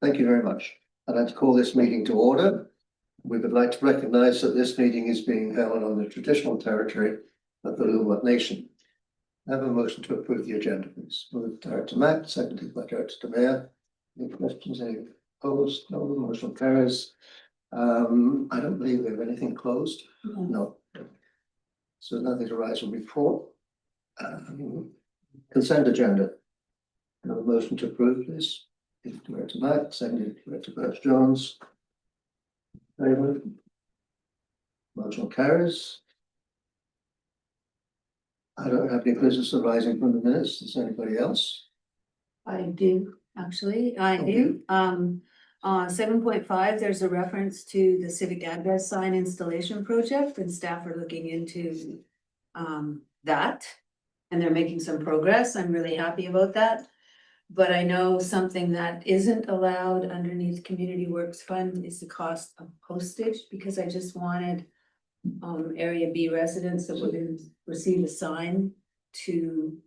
Thank you very much. I'd like to call this meeting to order. We would like to recognise that this meeting is being held on the traditional territory of the Lillooet Nation. I have a motion to approve the agenda, please. Moved by Director Mack, seconded by Director De Meyer. Any questions? Any opposed? No, the motion carries. I don't believe we have anything closed. No. So nothing to rise from report. Consent agenda. I have a motion to approve, please. Director Mack, seconded Director Birch-Jones. Favour? Motion carries. I don't have any business arising from the minutes. Does anybody else? I do, actually, I do. 7.5, there's a reference to the civic address sign installation project, and staff are looking into that. And they're making some progress. I'm really happy about that. But I know something that isn't allowed underneath Community Works Fund is the cost of postage, because I just wanted Area B residents that would receive a sign to,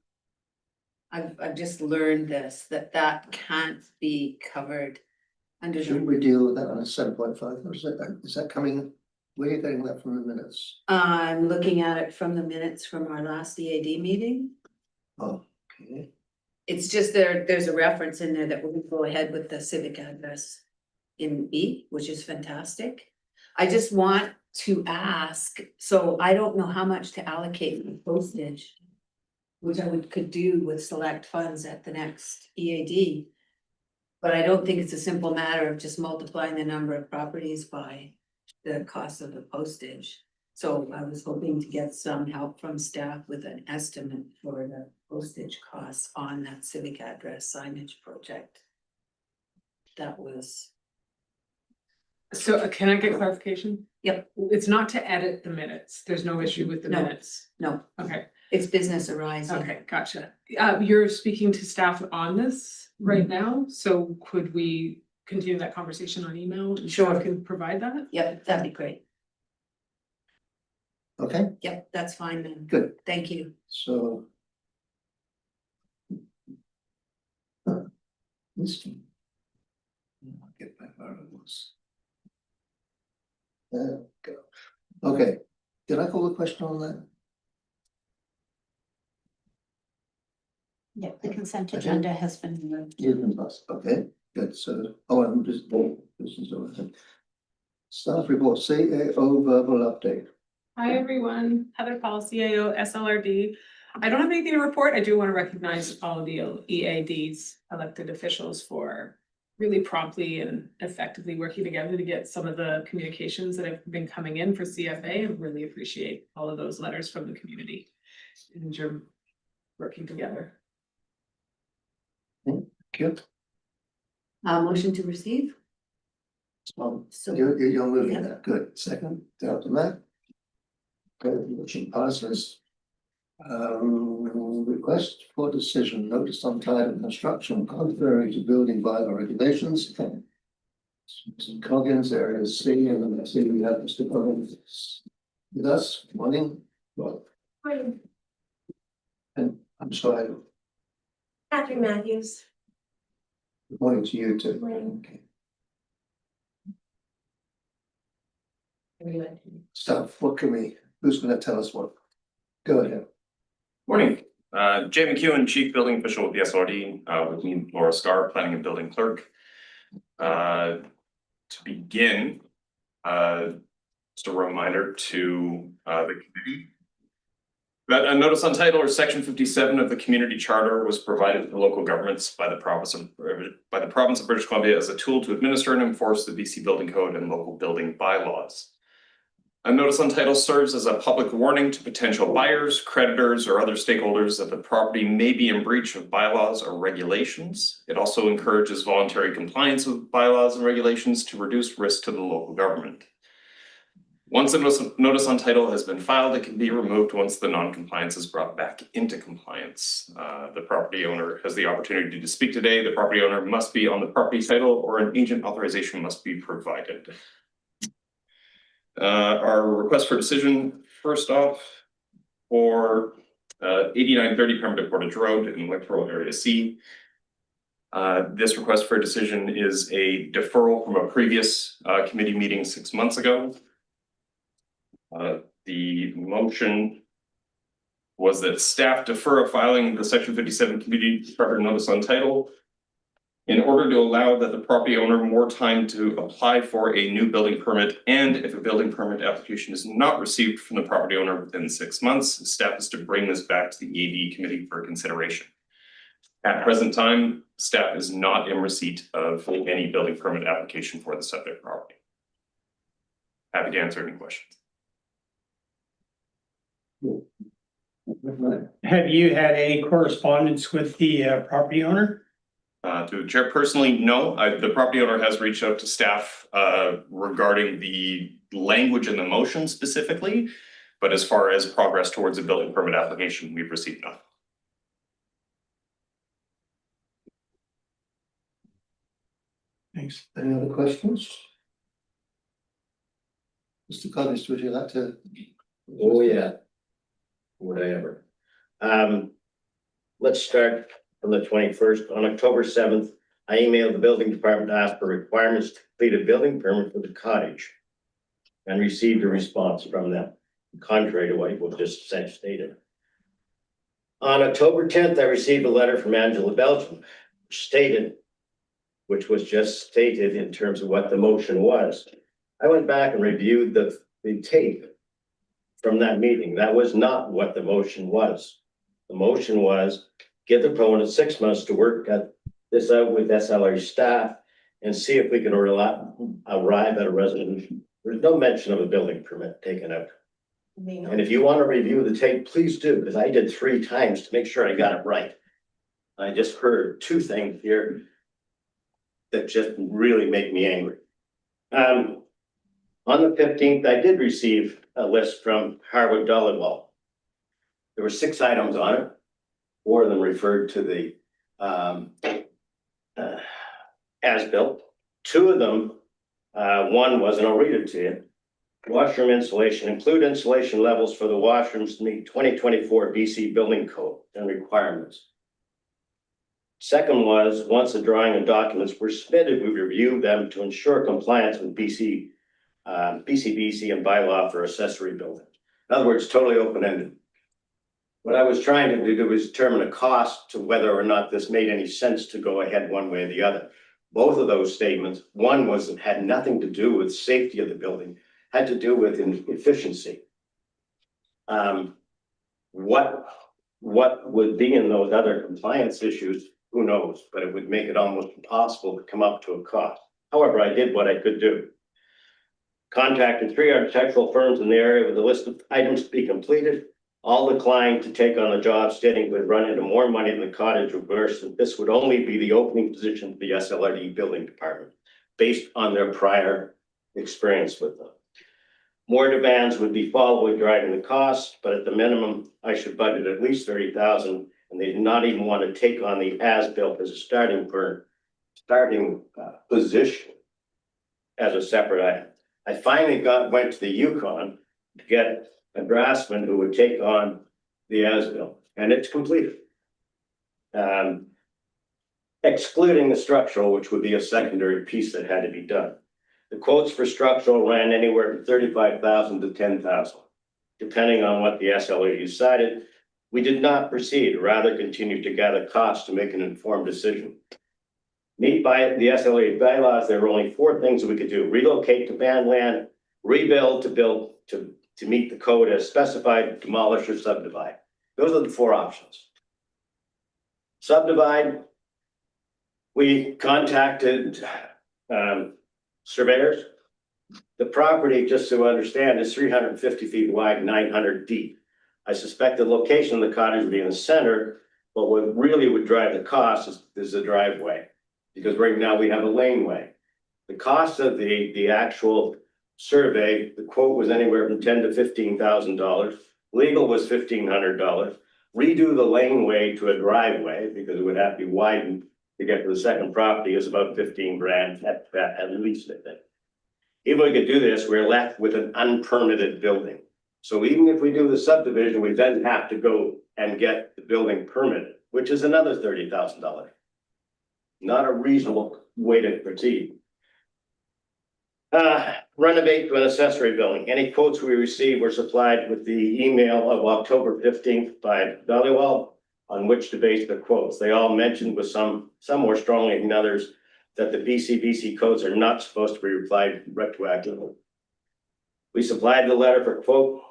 I've just learned this, that can't be covered under. Should we deal with that on a 7.5, or is that coming? Where are you getting that from the minutes? I'm looking at it from the minutes from our last EAD meeting. Oh, okay. It's just there's a reference in there that we'll go ahead with the civic address in B, which is fantastic. I just want to ask, so I don't know how much to allocate for postage, which I could do with select funds at the next EAD. But I don't think it's a simple matter of just multiplying the number of properties by the cost of the postage. So I was hoping to get some help from staff with an estimate for the postage costs on that civic address signage project. That was. So can I get clarification? Yep. It's not to edit the minutes. There's no issue with the No. minutes. No, Okay, it's business arising. okay, gotcha. You're speaking to staff on this right now, so could we continue that conversation on email? And Sure. staff can provide that? Yep, that'd be great. Okay, Yep, that's fine then. good. Thank you. So. This one. I'll get back where it was. There we go. Okay, did I call the question on that? Yeah, the consent Okay. agenda has been removed. Even plus, okay, good, so, I'm just, this is everything. Staff report, CAO verbal update. Hi, everyone. Heather Paul, CAO, SLRD. I don't have anything to report. I do want to recognize all of the EADs, elected officials, for really promptly and effectively working together to get some of the communications that have been coming in for CFA. I really appreciate all of those letters from the community and your working together. Good. Motion to receive? So you're moving that, good, second, Dr. Mack. Okay, motion passes. Request for decision, notice on title construction contrary to building bylaw regulations. Mr. Coggins, area C, and then I see we have Mr. Coggins with us. Morning. Well, and I'm sorry. Catherine Matthews. Good morning to you too. Morning. Okay. Stuff, what can we, who's gonna tell us what? Go ahead. Morning, Jay McEwen, Chief Building Official with the SRD, with me, Laura Scar, Planning and Building Clerk. To begin, just a reminder to the committee that a notice on title or section 57 of the community charter was provided to local governments by the province of British Columbia as a tool to administer and enforce the BC Building Code and local building bylaws. A notice on title serves as a public warning to potential buyers, creditors, or other stakeholders that the property may be in breach of bylaws or regulations. It also encourages voluntary compliance with bylaws and regulations to reduce risk to the local government. Once a notice on title has been filed, it can be removed once the non-compliance is brought back into compliance. The property owner has the opportunity to speak today. The property owner must be on the property title, or an agent authorization must be provided. Our request for decision, first off, for 8930 Primitive Portage Road in Electoral Area C. This request for a decision is a deferral from a previous committee meeting 6 months ago. The motion was that staff defer a filing the section 57 community department notice on title in order to allow that the property owner more time to apply for a new building permit, and if a building permit application is not received from the property owner within 6 months, staff is to bring this back to the EAD committee for consideration. At present time, staff is not in receipt of any building permit application for the subject property. Happy to answer any questions. Have you had any correspondence with the property owner? To chair personally, no, the property owner has reached out to staff regarding the language in the motion specifically. But as far as progress towards a building permit application, we've received none. Thanks. Any other questions? Mr. Collins, would you like to? Oh, yeah. Would I ever? Let's start from the 21st. On October 7th, I emailed the building department to ask for requirements to complete a building permit for the cottage and received a response from them, contrary to what you just stated. On October 10th, I received a letter from Angela Belgium, which was just stated in terms of what the motion was. I went back and reviewed the tape from that meeting. That was not what the motion was. The motion was give the proponent 6 months to work at this out with SLR staff and see if we can arrive at a resolution. There's no mention of a building permit taken out. And if you want to review the tape, please do, because I did 3 times to make sure I got it right. I just heard 2 things here that just really make me angry. On the 15th, I did receive a list from Harwood Dollywall. There were 6 items on it. 4 of them referred to the as-built. 2 of them, one was, and I'll read it to you. Washroom insulation, include insulation levels for the washrooms to meet 2024 BC building code and requirements. Second was, once the drawing and documents were submitted, we reviewed them to ensure compliance with BC and bylaw for accessory buildings. In other words, totally open-ended. What I was trying to do was determine a cost to whether or not this made any sense to go ahead one way or the other. Both of those statements, one was it had nothing to do with safety of the building, had to do with efficiency. What would be in those other compliance issues, who knows, but it would make it almost impossible to come up to a cost. However, I did what I could do. Contacted 3 architectural firms in the area with a list of items to be completed. All declined to take on the job, stating we'd run into more money than the cottage reverse, and this would only be the opening position for the SLRD building department, based on their prior experience with them. More demands would be followed driving the costs, but at the minimum, I should budget at least 30,000, and they did not even want to take on the as-built as a starting position as a separate item. I finally went to the Yukon to get a draftsman who would take on the as-built, and it's completed. Excluding the structural, which would be a secondary piece that had to be done. The quotes for structural ran anywhere from 35,000 to 10,000, depending on what the SLA decided. We did not proceed, rather continued to gather costs to make an informed decision. Meet by the SLA bylaws, there were only 4 things that we could do: relocate to banned land, rebuild to build to meet the code as specified, demolish or subdivide. Those are the 4 options. Subdivide, we contacted surveyors. The property, just to understand, is 350 feet wide, 900 deep. I suspect the location of the cottage would be in the center, but what really would drive the cost is the driveway, because right now we have a laneway. The cost of the actual survey, the quote was anywhere from $10,000 to $15,000. Legal was $1,500. Redo the laneway to a driveway, because it would have to be widened to get to the second property, is about 15 grand at least, I think. Even if we could do this, we're left with an unpermitted building. So even if we do the subdivision, we then have to go and get the building permitted, which is another $30,000. not a reasonable way to proceed. Renovate to an accessory building. Any quotes we received were supplied with the email of October 15th by Dollywell on which to base the quotes. They all mentioned with some more strongly than others that the BC codes are not supposed to be replied retroactively. We supplied the letter for quote.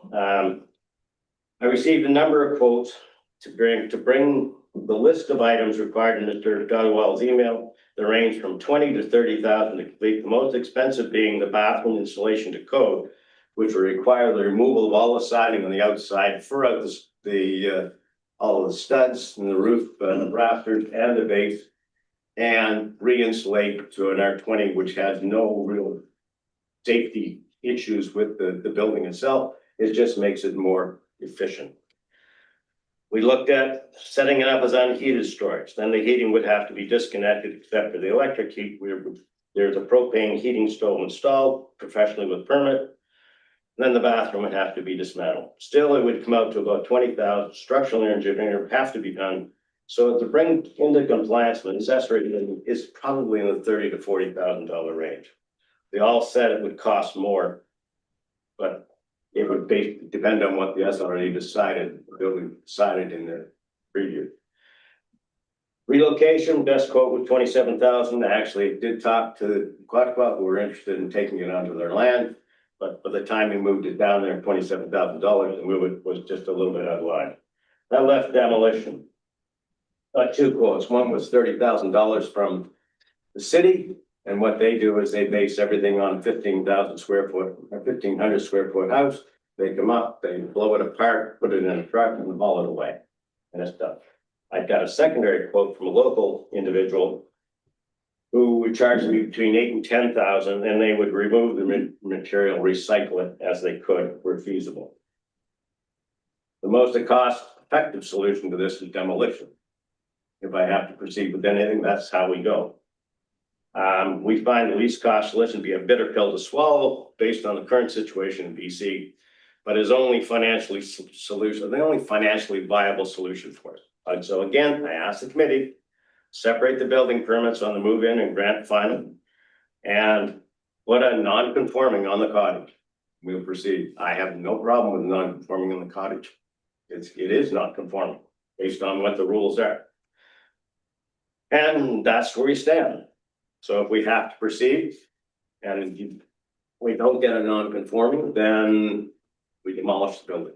I received a number of quotes to bring the list of items required in Mr. Dollywell's email. They range from 20 to 30,000 to complete. The most expensive being the bathroom installation to code, which will require the removal of all the siding on the outside, throughout all of the studs and the roof, the rafters and the base, and re-insulate to an R20, which has no real safety issues with the building itself. It just makes it more efficient. We looked at setting it up as unheated storage. Then the heating would have to be disconnected except for the electric heat. There's a propane heating stove installed professionally with permit. Then the bathroom would have to be dismantled. Still, it would come out to about 20,000. Structural engineering would have to be done. So to bring into compliance with accessory building is probably in the $30,000 to $40,000 range. They all said it would cost more, but it would depend on what the SRE decided, the building decided in the preview. Relocation, best quote was 27,000. I actually did talk to Quatuquat, who were interested in taking it onto their land, but by the time we moved it down there, $27,000 to move it was just a little bit out of line. That left demolition. Two quotes. One was $30,000 from the city. And what they do is they base everything on 15,000 square foot or 1,500 square foot house. They come up, they blow it apart, put it in a truck and haul it away. And it's done. I got a secondary quote from a local individual who would charge me between 8,000 and 10,000, and they would remove the material, recycle it as they could where feasible. The most cost effective solution to this is demolition. If I have to proceed with anything, that's how we go. We find the least cost solution to be a bitter pill to swallow based on the current situation in BC, but is only the only financially viable solution for us. And so again, I asked the committee, separate the building permits on the move-in and grant final, and put a non-conforming on the cottage. We'll proceed. I have no problem with non-conforming on the cottage. It is not conforming based on what the rules are. And that's where we stand. So if we have to proceed and we don't get a non-conforming, then we demolish the building.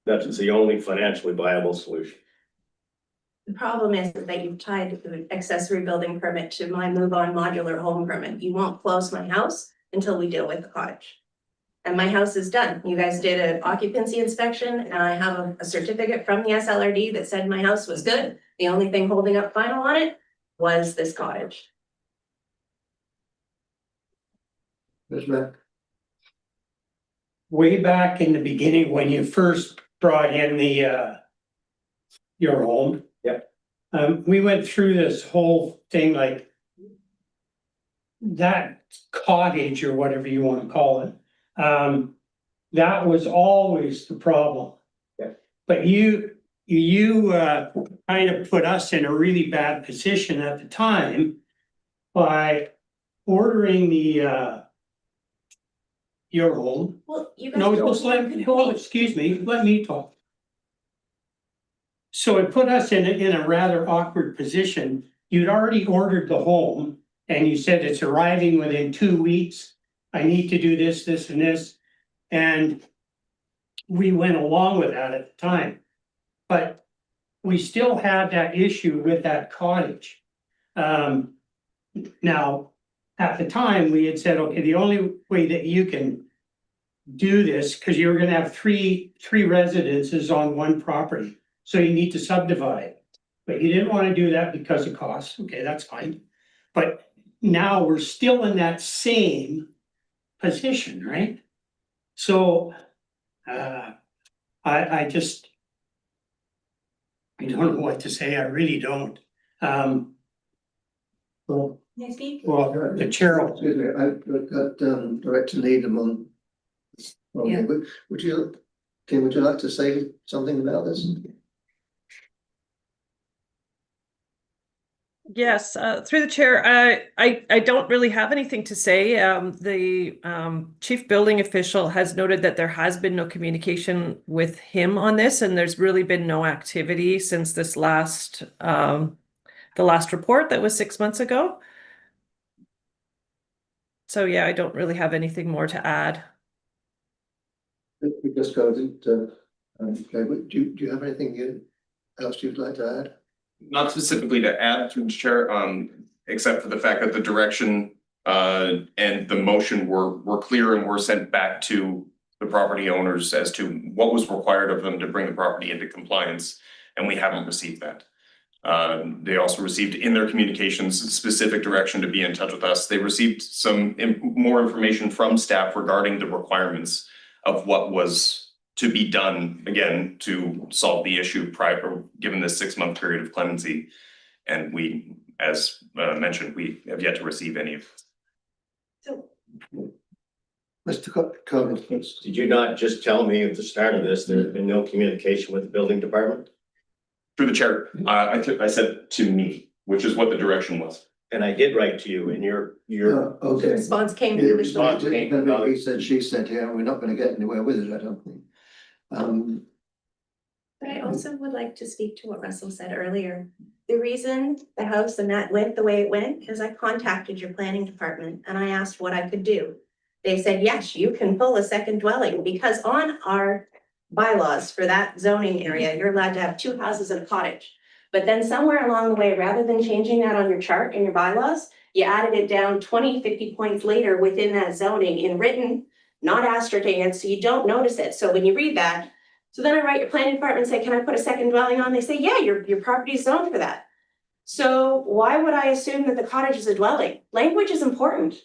That's the only financially viable solution. The problem is that you've tied the accessory building permit to my move on modular home permit. You won't close my house until we deal with the cottage. And my house is done. You guys did an occupancy inspection and I have a certificate from the SLRD that said my house was good. The only thing holding up final on it was this cottage. Ms. Mack? Way back in the beginning, when you first brought in your home. Yep. We went through this whole thing, like that cottage or whatever you want to call it. That was always the problem. Yep. But you kind of put us in a really bad position at the time by ordering your home. Well, you guys. No, don't just let want me, to- hold, excuse me, let me talk. So it put us in a rather awkward position. You'd already ordered the home and you said it's arriving within 2 weeks. I need to do this, this and this. And we went along with that at the time. But we still had that issue with that cottage. Now, at the time, we had said, okay, the only way that you can do this, because you're gonna have three residences on one property, so you need to subdivide. But you didn't want to do that because of costs. Okay, that's fine. But now we're still in that same position, right? So I don't know what to say. I really don't. Well, Can I speak? the chair. Excuse me, I've got Director Needham on. Yeah. Would you like to say something about this? Yes, through the chair, I don't really have anything to say. The chief building official has noted that there has been no communication with him on this, and there's really been no activity since this last the last report that was 6 months ago. So yeah, I don't really have anything more to add. We just go to, do you have anything else you'd like to add? Not specifically to add through the chair, except for the fact that the direction and the motion were clear and were sent back to the property owners as to what was required of them to bring the property into compliance, and we haven't received that. They also received in their communications specific direction to be in touch with us. They received some more information from staff regarding the requirements of what was to be done, again, to solve the issue prior, given this 6-month period of clemency. And we, as mentioned, we have yet to receive any of. So Mr. Cogan, please. Did you not just tell me at the start of this, there's been no communication with the building department? Through the chair, I said to me, which is what the direction was. And I did write to you and your Okay. response came to you as well. He said, she said here, and we're not going to get anywhere with it, I don't think. But I also would like to speak to what Russell said earlier. The reason the house and that went the way it went is I contacted your planning department and I asked what I could do. They said, yes, you can pull a second dwelling, because on our bylaws for that zoning area, you're allowed to have 2 houses and a cottage. But then somewhere along the way, rather than changing that on your chart in your bylaws, you added it down 20, 50 points later within that zoning in written, not ascertained, so you don't notice it. So when you read that, so then I write your planning department and say, can I put a second dwelling on? They say, yeah, your property is zoned for that. So why would I assume that the cottage is a dwelling? Language is important.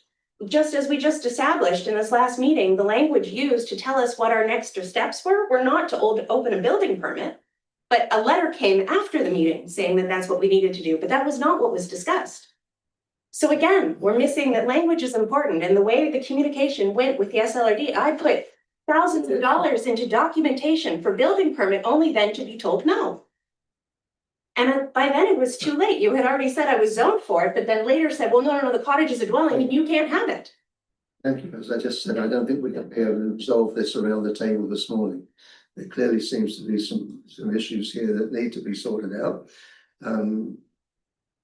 Just as we just established in this last meeting, the language used to tell us what our next steps were not to open a building permit, but a letter came after the meeting saying that that's what we needed to do, but that was not what was discussed. So again, we're missing that language is important, and the way the communication went with the SLRD, I put thousands of dollars into documentation for building permit, only then to be told no. And by then it was too late. You had already said I was zoned for it, but then later said, well, no, the cottage is a dwelling and you can't have it. Thank you. As I just said, I don't think we're going to be able to resolve this around the table this morning. There clearly seems to be some issues here that need to be sorted out.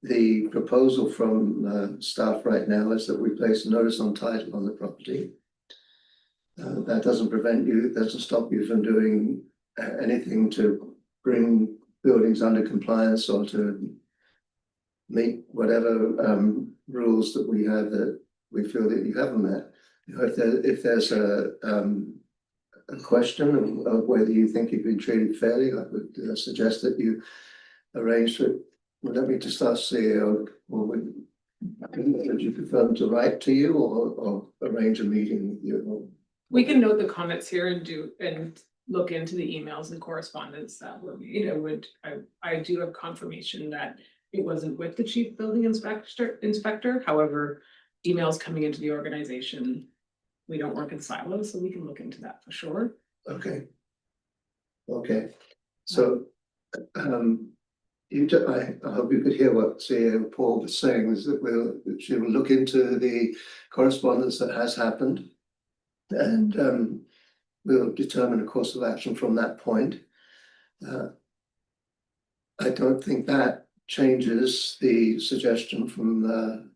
The proposal from staff right now is that we place a notice on title on the property. That doesn't prevent you, doesn't stop you from doing anything to bring buildings under compliance or to meet whatever rules that we have that we feel that you haven't met. You know, if there's a question of whether you think you've been treated fairly, I would suggest that you arrange for. Let me just ask CEO, would you prefer them to write to you or arrange a meeting with you? We can note the comments here and look into the emails and correspondence that were made. I do have confirmation that it wasn't with the chief building inspector. However, emails coming into the organization, we don't work in silos, so we can look into that for sure. Okay. Okay, so I hope you could hear what CEO Paul was saying, is that she will look into the correspondence that has happened, and we'll determine a course of action from that point. I don't think that changes the suggestion from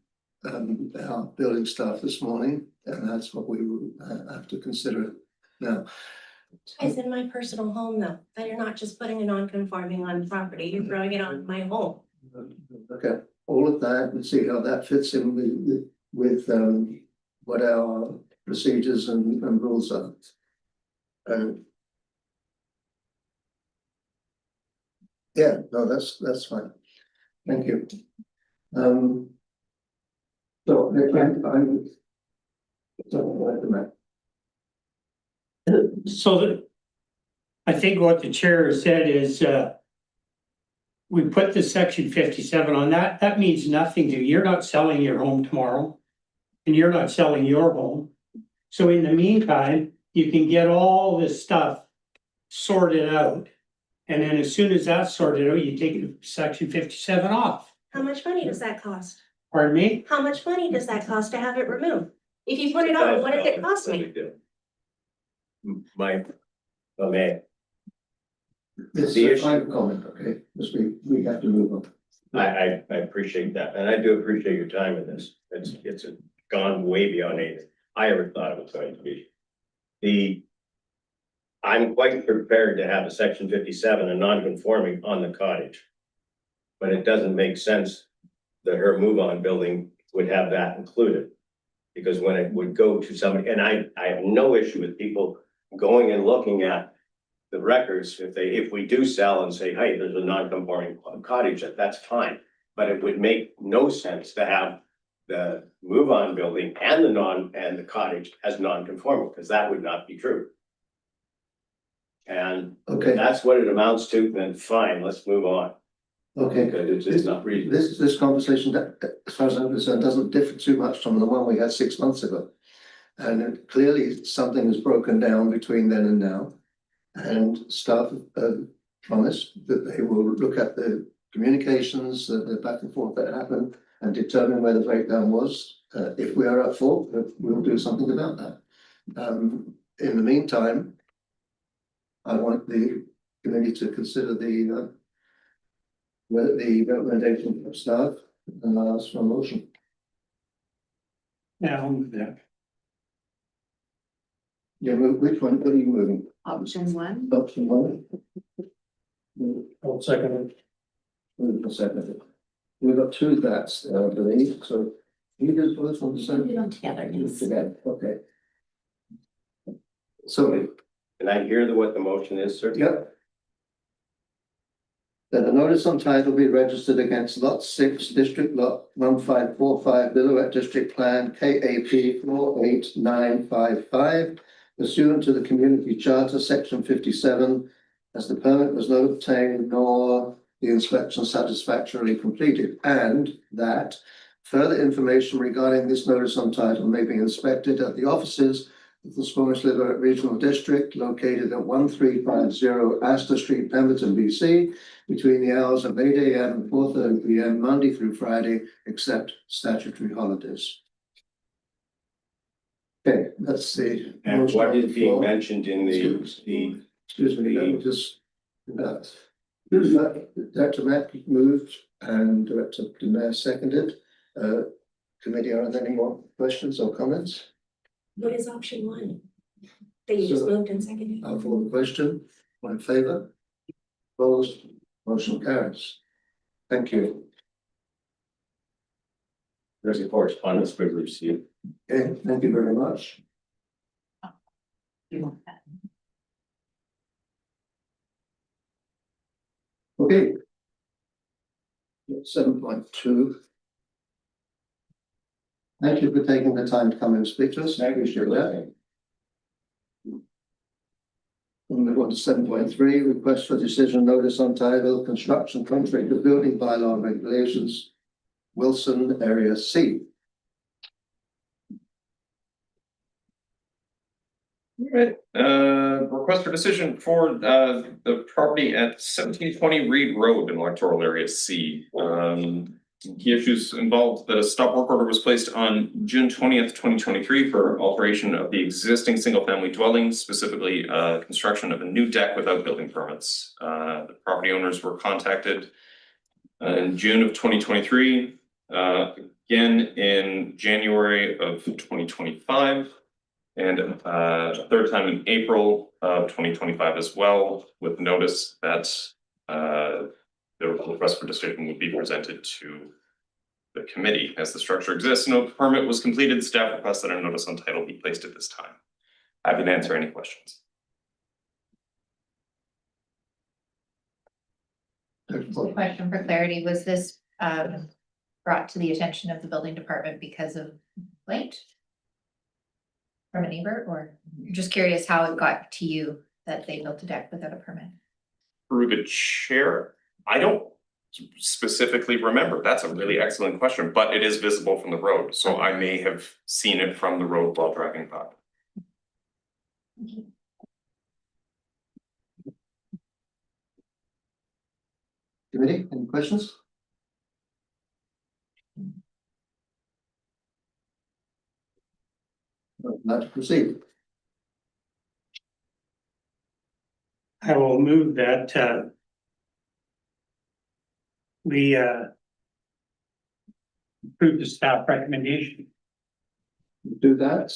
our building staff this morning, and that's what we will have to consider now. It's in my personal home though, that you're not just putting a non-conforming on property, you're throwing it on my home. Okay, all of that, and see how that fits in with what our procedures and rules are. Yeah, no, that's fine. Thank you. So I think what the chair has said is, we put the section 57 on that. That means nothing to you. You're not selling your home tomorrow, and you're not selling your home. So in the meantime, you can get all this stuff sorted out. And then as soon as that's sorted out, you take section 57 off. How much money does that cost? Pardon me? How much money does that cost to have it removed? If you put it on, what does it cost me? My, okay, It's The a issue- final comment, okay, because we have to move on. I appreciate that, and I do appreciate your time in this. It's gone way beyond anything I ever thought it was going to be. I'm quite prepared to have a section 57, a non-conforming on the cottage. But it doesn't make sense that her move-on building would have that included. Because when it would go to somebody, and I have no issue with people going and looking at the records, if we do sell and say, hey, there's a non-conforming cottage, that's fine. But it would make no sense to have the move-on building and the cottage as non-conforming, because that would not be true. And Okay, that's what it amounts to, then fine, let's move on, okay. because it's just not reasonable. This conversation, as far as I'm concerned, doesn't differ too much from the one we had 6 months ago. Clearly something has broken down between then and now. And staff promised that they will look at the communications, the back and forth that happened and determine where the breakdown was. If we are at fault, we'll do something about that. In the meantime, I want the committee to consider the recommendation of staff and I'll ask for a motion. Yeah, I'll move that. Yeah, which one, what are you moving? Option one, Option one? I'll second it. Move to second. We've got two that's, I believe, so you do the first one, the second? do them together, yes. Together, okay. So, And I hear what the motion is, sir. yep. That a notice on title be registered against lot 6, district lot 1545, Lillooet District Plan, KAP 48955, pursuant to the Community Charter, section 57, as the permit was not obtained nor the inspection satisfactorily completed, and that further information regarding this notice on title may be inspected at the offices of the Squamish-Lillooet Regional District, located at 1350 Astor Street, Pemberton, BC, between the hours of 8 AM and 4:30 PM, Monday through Friday, except statutory holidays. Okay, that's the. And motion what on is the being floor. mentioned in Excuse me, let me just, Director Mack moved and Director Mayor seconded. Committee, are there any more questions or comments? What is option one? That you just So- moved and seconded? I'll call the question. All in favour? Opposed? Motion carries. Thank you. There's a correspondence we received. Okay, thank you very much. You want that? Okay. 7.2. Thank you for taking the time to come and speak to us. I appreciate that. We'll move on to 7.3, request for decision notice on title, construction contract of building bylaw regulations, Wilson Area C. Right, request for decision for the property at 1720 Reed Road in electoral area C. Key issues involved that a stop work order was placed on June 20th, 2023 for alteration of the existing single-family dwelling, specifically construction of a new deck without building permits. The property owners were contacted in June of 2023, again in January of 2025. And a third time in April of 2025 as well, with notice that the request for decision would be presented to the committee. As the structure exists, no permit was completed. Staff requests that a notice on title be placed at this time. Happy to answer any questions. Question for clarity, was this brought to the attention of the building department because of complaint from a neighbor, or you're just curious how it got to you that they built a deck without a permit? Through the chair, I don't specifically remember. That's a really excellent question, but it is visible from the road, so I may have seen it from the road while driving by. Committee, any questions? Like to proceed. I will move that, we, approve the staff recommendation. Do that.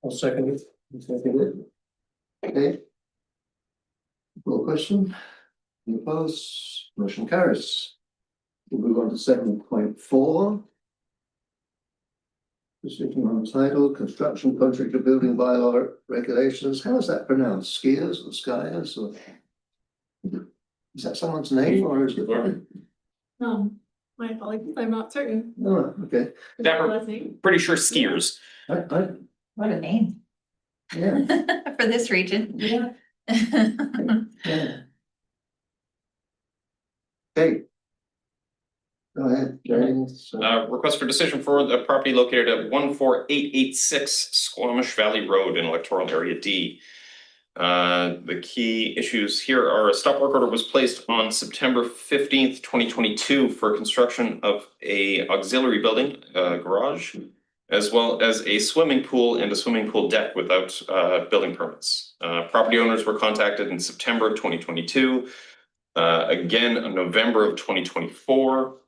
I'll second it. Second it. Okay. Full question? Any opposed? Motion carries. We'll move on to 7.4. Decision on title, construction contractor building bylaw regulations. How is that pronounced? Skiers or skiers or? Is that someone's name or is it? My apologies, I'm not certain. Oh, okay. Pretty sure skiers. What a name. Yeah, For this region. yeah. Okay. Go ahead, James. Request for decision for the property located at 14886 Squamish Valley Road in electoral area D. The key issues here are a stop work order was placed on September 15th, 2022 for construction of a auxiliary building, garage, as well as a swimming pool and a swimming pool deck without building permits. Property owners were contacted in September 2022, again in November of 2024,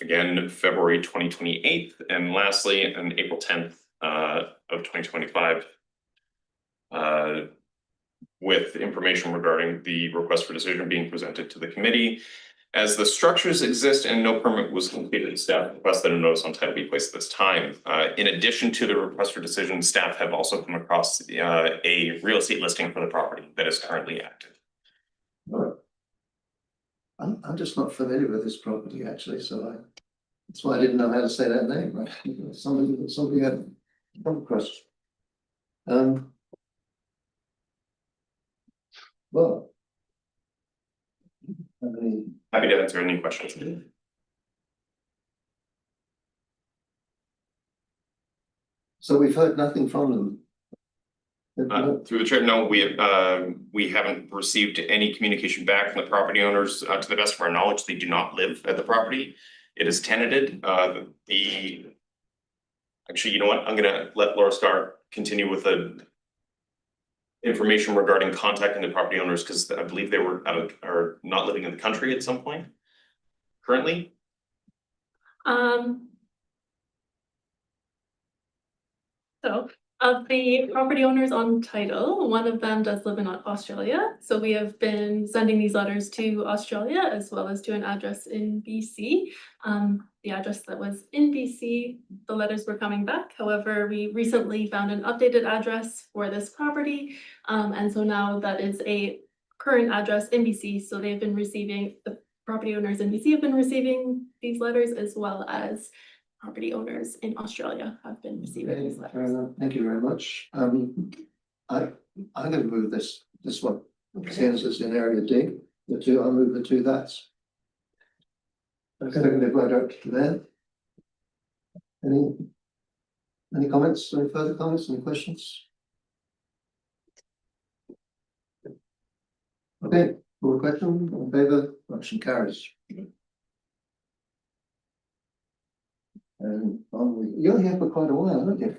again February 2028, and lastly on April 10th of 2025. With information regarding the request for decision being presented to the committee. As the structures exist and no permit was completed, staff requested a notice on title be placed at this time. In addition to the request for decision, staff have also come across a real estate listing for the property that is currently active. I'm just not familiar with this property actually, so that's why I didn't know how to say that name, right? Somebody had come across. Well. I mean, Happy to answer any questions. so we've heard nothing from them. Through the chair, no, we haven't received any communication back from the property owners. To the best of our knowledge, they do not live at the property. It is tenanted. Actually, you know what? I'm gonna let Laura Scar continue with the information regarding contacting the property owners because I believe they were out of or not living in the country at some point. Currently, So of the property owners on title, one of them does live in Australia. So we have been sending these letters to Australia as well as to an address in BC. The address that was in BC, the letters were coming back. However, we recently found an updated address for this property. And so now that is a current address in BC. So they've been receiving, the property owners in BC have been receiving these letters as well as property owners in Australia have been receiving these letters. Thank you very much. I'm going to move this one. Since it's in area D, I'll move the two that's. Okay, I'm going to go right to there. Any comments? Any further comments? Any questions? Okay, full question in favour, motion carries. And you're here for quite a while, aren't you?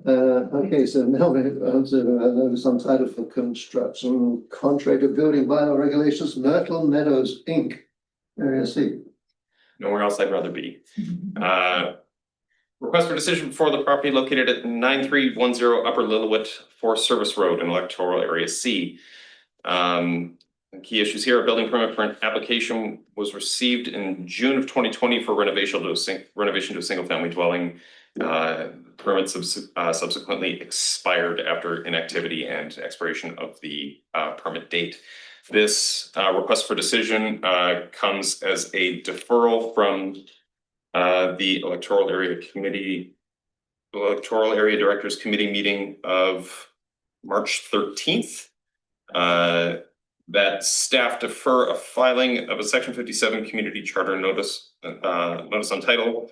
Okay, so now we're on to notice on title for construction contractor building bylaw regulations, Myrtle Meadows Inc. Area C. nowhere else I'd rather be. Request for decision for the property located at 9310 Upper Lillooet Forest Service Road in electoral area C. The key issues here, a building permit for an application was received in June of 2020 for renovation to a single family dwelling. Permits subsequently expired after inactivity and expiration of the permit date. This request for decision comes as a deferral from the electoral area directors committee meeting of March 13th. That staff defer a filing of a section 57 community charter notice on title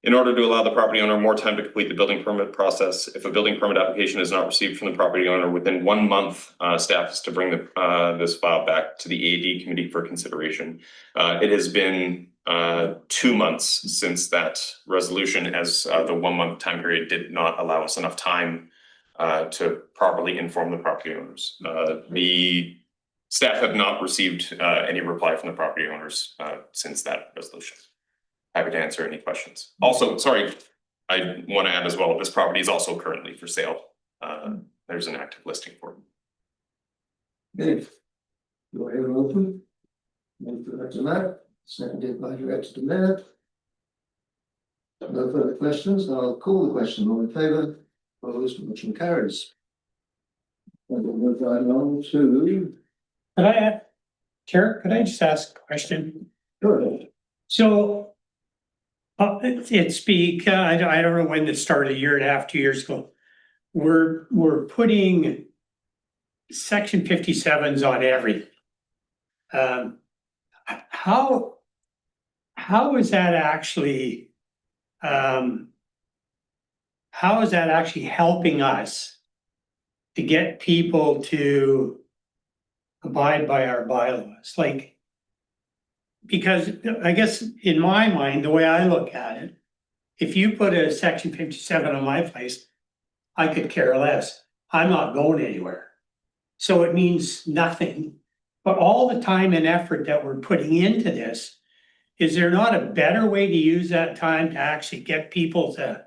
in order to allow the property owner more time to complete the building permit process. If a building permit application is not received from the property owner within 1 month, staff is to bring this file back to the EAD committee for consideration. It has been 2 months since that resolution, as the 1 month time period did not allow us enough time to properly inform the property owners. The staff have not received any reply from the property owners since that resolution. Happy to answer any questions. Also, sorry, I want to add as well, this property is also currently for sale. There's an active listing for it. Okay. Do I hear an open? Move to Director Matt, seconded by Director Demare. No further questions, I'll call the question. All in favour? Opposed, motion carries. And we'll move right on to. Could I, Chair, could I just ask a question? Sure. So I don't know when this started, 1.5 2 years ago. We're putting section 57s on everything. How is that actually helping us to get people to abide by our bylaws? Like, because I guess in my mind, the way I look at it, if you put a section 57 on my place, I could care less. I'm not going anywhere. So it means nothing. But all the time and effort that we're putting into this, is there not a better way to use that time to actually get people to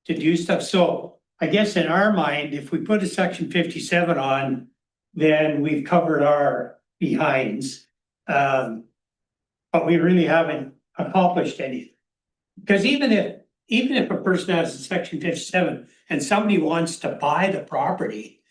do stuff? So I guess in our mind, if we put a section 57 on, then we've covered our behinds. But we really haven't accomplished anything. Because even if a person has a section 57 and somebody wants to buy the property,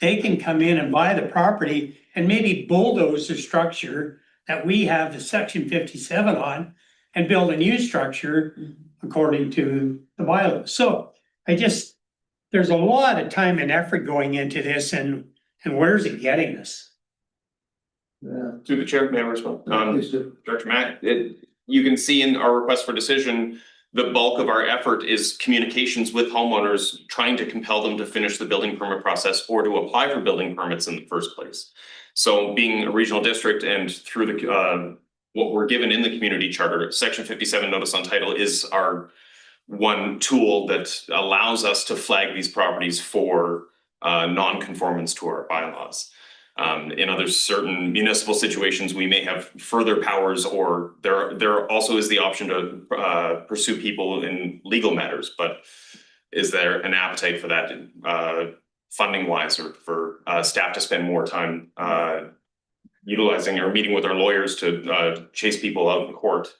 they can come in and buy the property and maybe bulldoze the structure that we have the section 57 on and build a new structure according to the bylaws. So there's a lot of time and effort going into this, and where's it getting us? Yeah. Through the chair, may I respond? Please do. Director Matt, you can see in our request for decision, the bulk of our effort is communications with homeowners, trying to compel them to finish the building permit process or to apply for building permits in the first place. So being a regional district and through the what we're given in the community charter, section 57 notice on title is our one tool that allows us to flag these properties for non-conformance to our bylaws. In other certain municipal situations, we may have further powers, or there also is the option to pursue people in legal matters, but is there an appetite for that funding wise, or for staff to spend more time utilizing or meeting with our lawyers to chase people out in court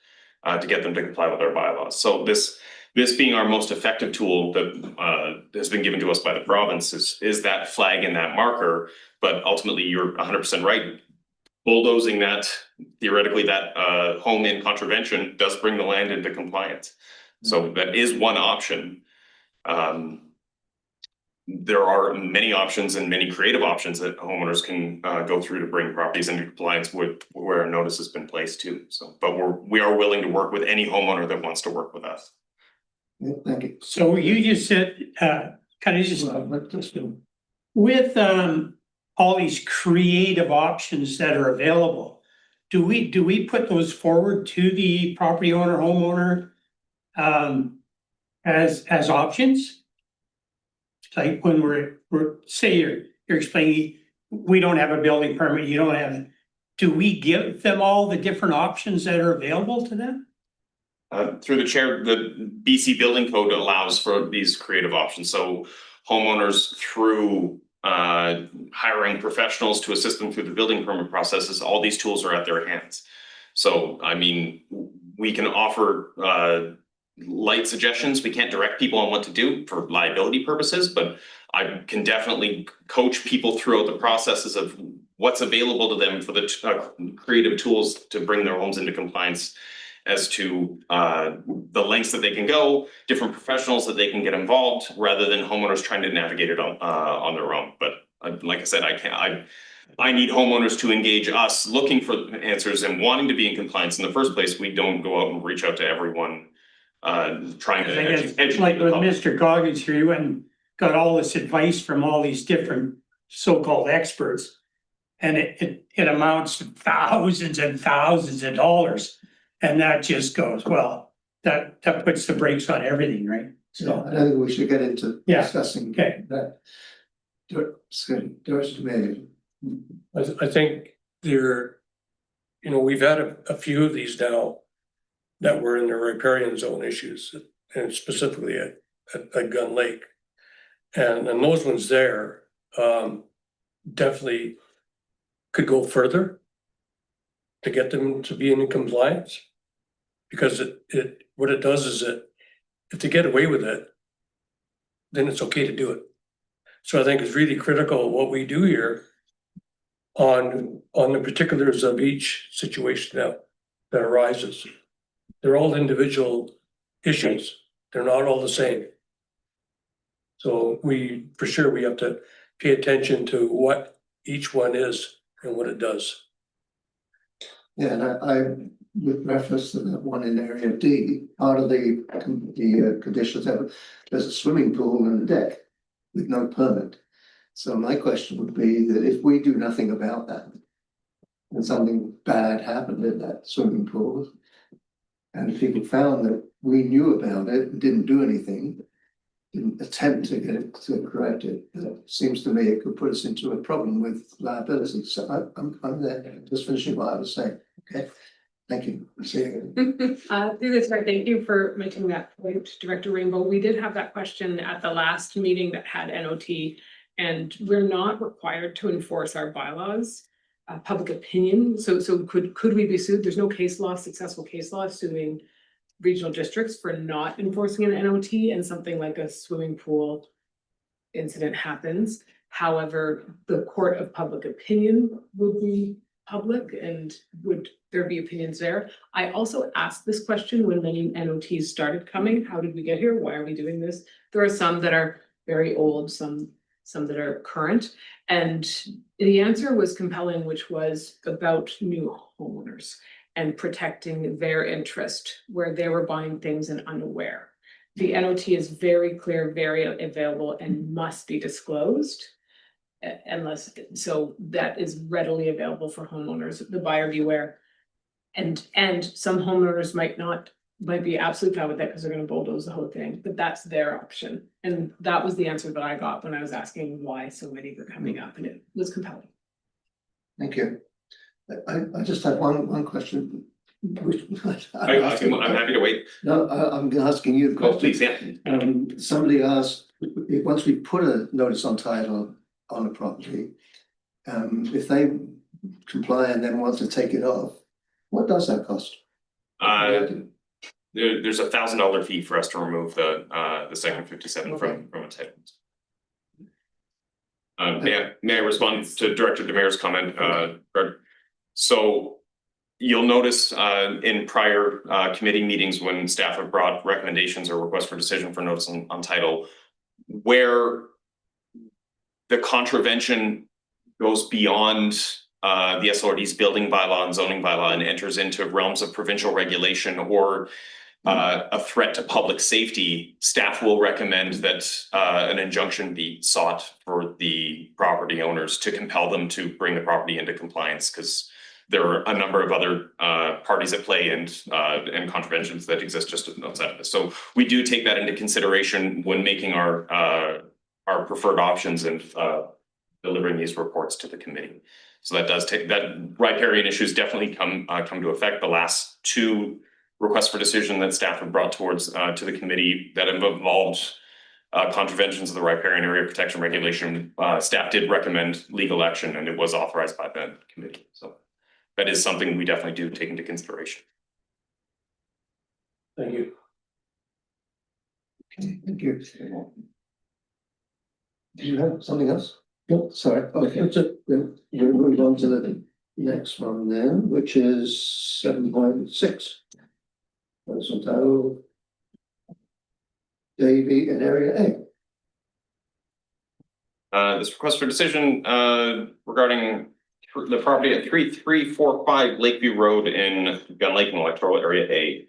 to get them to comply with our bylaws? So this being our most effective tool that has been given to us by the province is that flag and that marker. But ultimately, you're 100% right. Bulldozing that, theoretically, that home in contravention does bring the land into compliance. So that is one option. There are many options and many creative options that homeowners can go through to bring properties into compliance with where a notice has been placed too. So, but we are willing to work with any homeowner that wants to work with us. Yeah, thank you. So you just said, kind of just Well, let's just do. with all these creative options that are available, do we put those forward to the property owner, homeowner, as options? Like when we're say you're explaining, we don't have a building permit, you don't have it. Do we give them all the different options that are available to them? Through the chair, the BC Building Code allows for these creative options. So homeowners, through hiring professionals to assist them through the building permit processes, all these tools are at their hands. So, I mean, we can offer light suggestions. We can't direct people on what to do for liability purposes, but I can definitely coach people throughout the processes of what's available to them for the creative tools to bring their homes into compliance, as to the lengths that they can go, different professionals that they can get involved, rather than homeowners trying to navigate it on their own. But like I said, I need homeowners to engage us looking for answers and wanting to be in compliance in the first place. We don't go out and reach out to everyone trying to educate Like the with public. Mr. Goggins here, you went and got all this advice from all these different so-called experts. And it amounts to thousands and thousands of dollars. And that just goes, well, that puts the brakes on everything, right? So So, I don't think we should get into Yeah, discussing okay. that. Director Mayor. I think there, we've had a few of these now that were in the riparian zone issues, and specifically at Gun Lake. And those ones there, definitely could go further to get them to be in compliance. Because what it does is that if they get away with it, then it's okay to do it. So I think it's really critical what we do here on the particulars of each situation that arises. They're all individual issues. They're not all the same. So for sure, we have to pay attention to what each one is and what it does. Yeah, and I with reference to that one in area D, part of the conditions, there's a swimming pool and a deck with no permit. So my question would be that if we do nothing about that, and something bad happened in that swimming pool, and people found that we knew about it and didn't do anything, didn't attempt to get it to correct it, it seems to me it could put us into a problem with liability. So I'm there, just finishing what I was saying. Okay, thank you. Through this, thank you for making that point, Director Rainbow. We did have that question at the last meeting that had NOT, and we're not required to enforce our bylaws. Public opinion, so could we be sued? There's no successful case law suing regional districts for not enforcing an NOT, and something like a swimming pool incident happens. However, the court of public opinion would be public, and would there be opinions there? I also asked this question when many NOTs started coming. How did we get here? Why are we doing this? There are some that are very old, some that are current, and the answer was compelling, which was about new homeowners and protecting their interest where they were buying things and unaware. The NOT is very clear, very available, and must be disclosed. So that is readily available for homeowners, the buyer beware. And some homeowners might be absolutely fine with that because they're gonna bulldoze the whole thing, but that's their option. And that was the answer that I got when I was asking why so many were coming up, and it was compelling. Thank you. I just have one question. I'm happy to wait. No, I'm asking you the Oh, question. please, yeah. Somebody asked, once we put a notice on title on a property, if they comply and then want to take it off, what does that cost? There's $1,000 fee for us to remove the second 57 from a title. May I respond to Director Demers' comment? So you'll notice in prior committee meetings when staff have brought recommendations or requests for decision for notice on title, where the contravention goes beyond the SLRD's building bylaw and zoning bylaw and enters into realms of provincial regulation or a threat to public safety, staff will recommend that an injunction be sought for the property owners to compel them to bring the property into compliance, because there are a number of other parties at play and contraventions that exist just outside of this. So we do take that into consideration when making our preferred options and delivering these reports to the committee. So that does take that riparian issues definitely come to effect. The last two requests for decision that staff have brought towards to the committee that have involved contraventions of the riparian area protection regulation, staff did recommend legal action and it was authorized by the committee. So that is something we definitely do take into consideration. Thank you. Okay, thank you. Do you have something else? No, sorry. Okay, then we'll move on to the next one then, which is 7.6. Title Davy in Area A. This request for decision regarding the property at 3345 Lakeview Road in Gun Lake in electoral area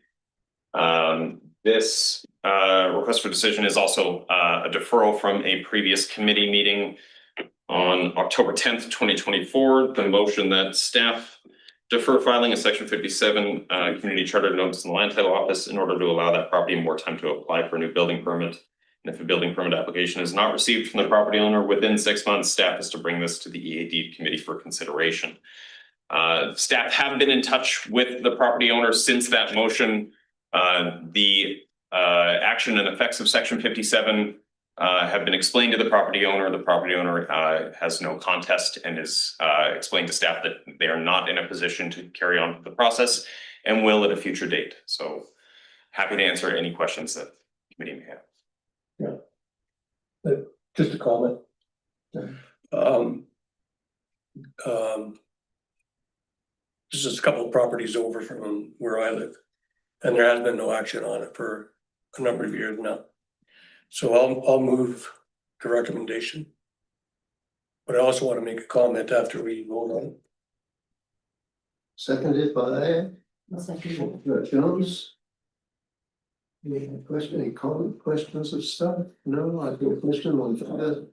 A. This request for decision is also a deferral from a previous committee meeting on October 10th, 2024. The motion that staff defer filing a section 57 community charter notice in the land title office in order to allow that property more time to apply for a new building permit. And if a building permit application is not received from the property owner within 6 months, staff is to bring this to the EAD committee for consideration. Staff have been in touch with the property owner since that motion. The action and effects of section 57 have been explained to the property owner. The property owner has no contest and is explained to staff that they are not in a position to carry on with the process and will at a future date. So happy to answer any questions that the committee may have. Just a comment. This is a couple of properties over from where I live, and there has been no action on it for a number of years now. So I'll move the recommendation. But I also want to make a comment after we vote on it. Seconded by Second. Jones. Any question, any comment, questions of staff? No, I do a question on fire.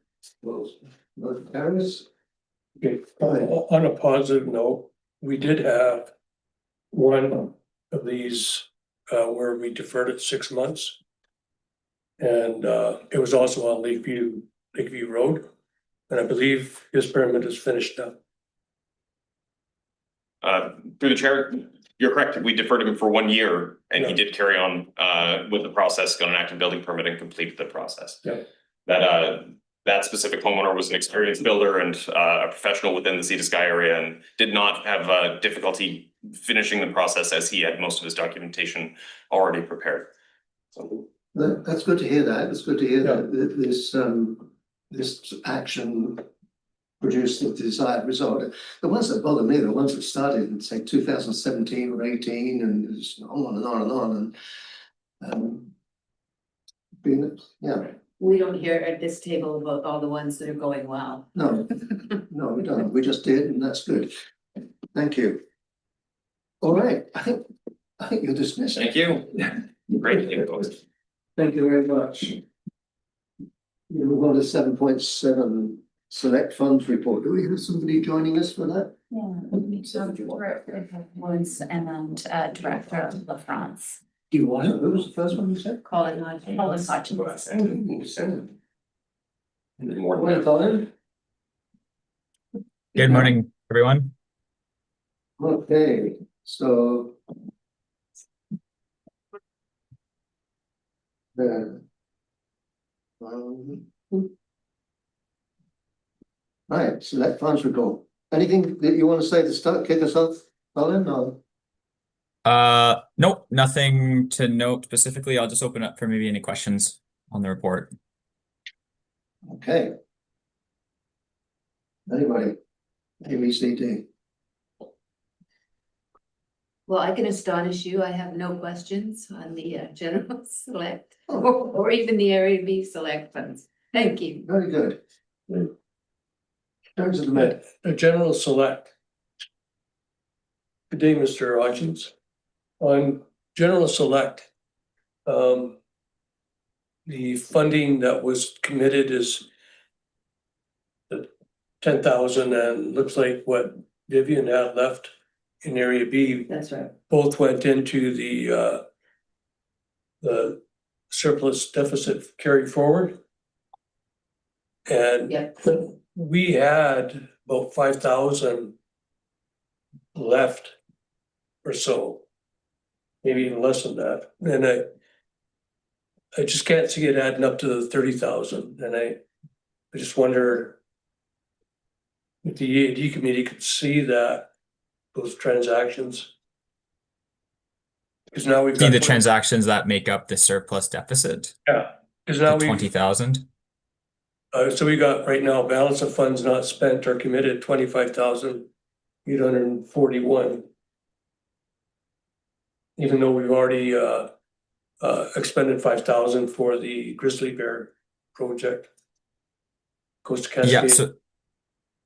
Well, not carries. Okay, on a positive note, we did have one of these where we deferred it 6 months. And it was also on Lakeview Road. And I believe his permit is finished now. Through the chair, you're correct. We deferred him for 1 year and he did carry on with the process, got an active building permit and completed the process. Yeah. That specific homeowner was an experienced builder and a professional within the Sea to Sky area and did not have difficulty finishing the process as he had most of his documentation already prepared. So. That's good to hear that. It's good to hear that this action produced the desired result. The ones that bother me, the ones that started in say 2017 or 18 and it's on and on and on and We don't hear at this table about all the ones that are going well. no, we don't. We just did and that's good. Thank you. All right, I think you're dismissed. Thank you. Great. Thank you very much. We move on to 7.7 select funds report. Do we have somebody joining us for that? Once and Director of La France. Do you want it? Who was the first one you said? Colin Hodgins. Morning, Colin. Good morning, everyone. Okay, so. Right, select funds report. Anything that you want to say to start, kick us off, Colin, or? Nope, nothing to note specifically. I'll just open up for maybe any questions on the report. Okay. Anybody? ABCD. Well, I can astonish you. I have no questions on the general select or even the area B select funds. Thank you. Very good. In terms of the med. A general select. Good day, Mr. Hodgins. On general select, the funding that was committed is 10,000 and looks like what Vivian had left in area B. That's right. Both went into the surplus deficit carry forward. And we had about 5,000 left or so, maybe even less than that. And I just can't see it adding up to the 30,000. And I just wonder if the EAD committee could see those transactions. Because now we've got the transactions that make up the surplus deficit. Yeah, because now 20,000. So we got right now balance of funds not spent or committed 25,841. Even though we've already expended 5,000 for the Grizzly Bear project. Coast to Cascade. Yeah,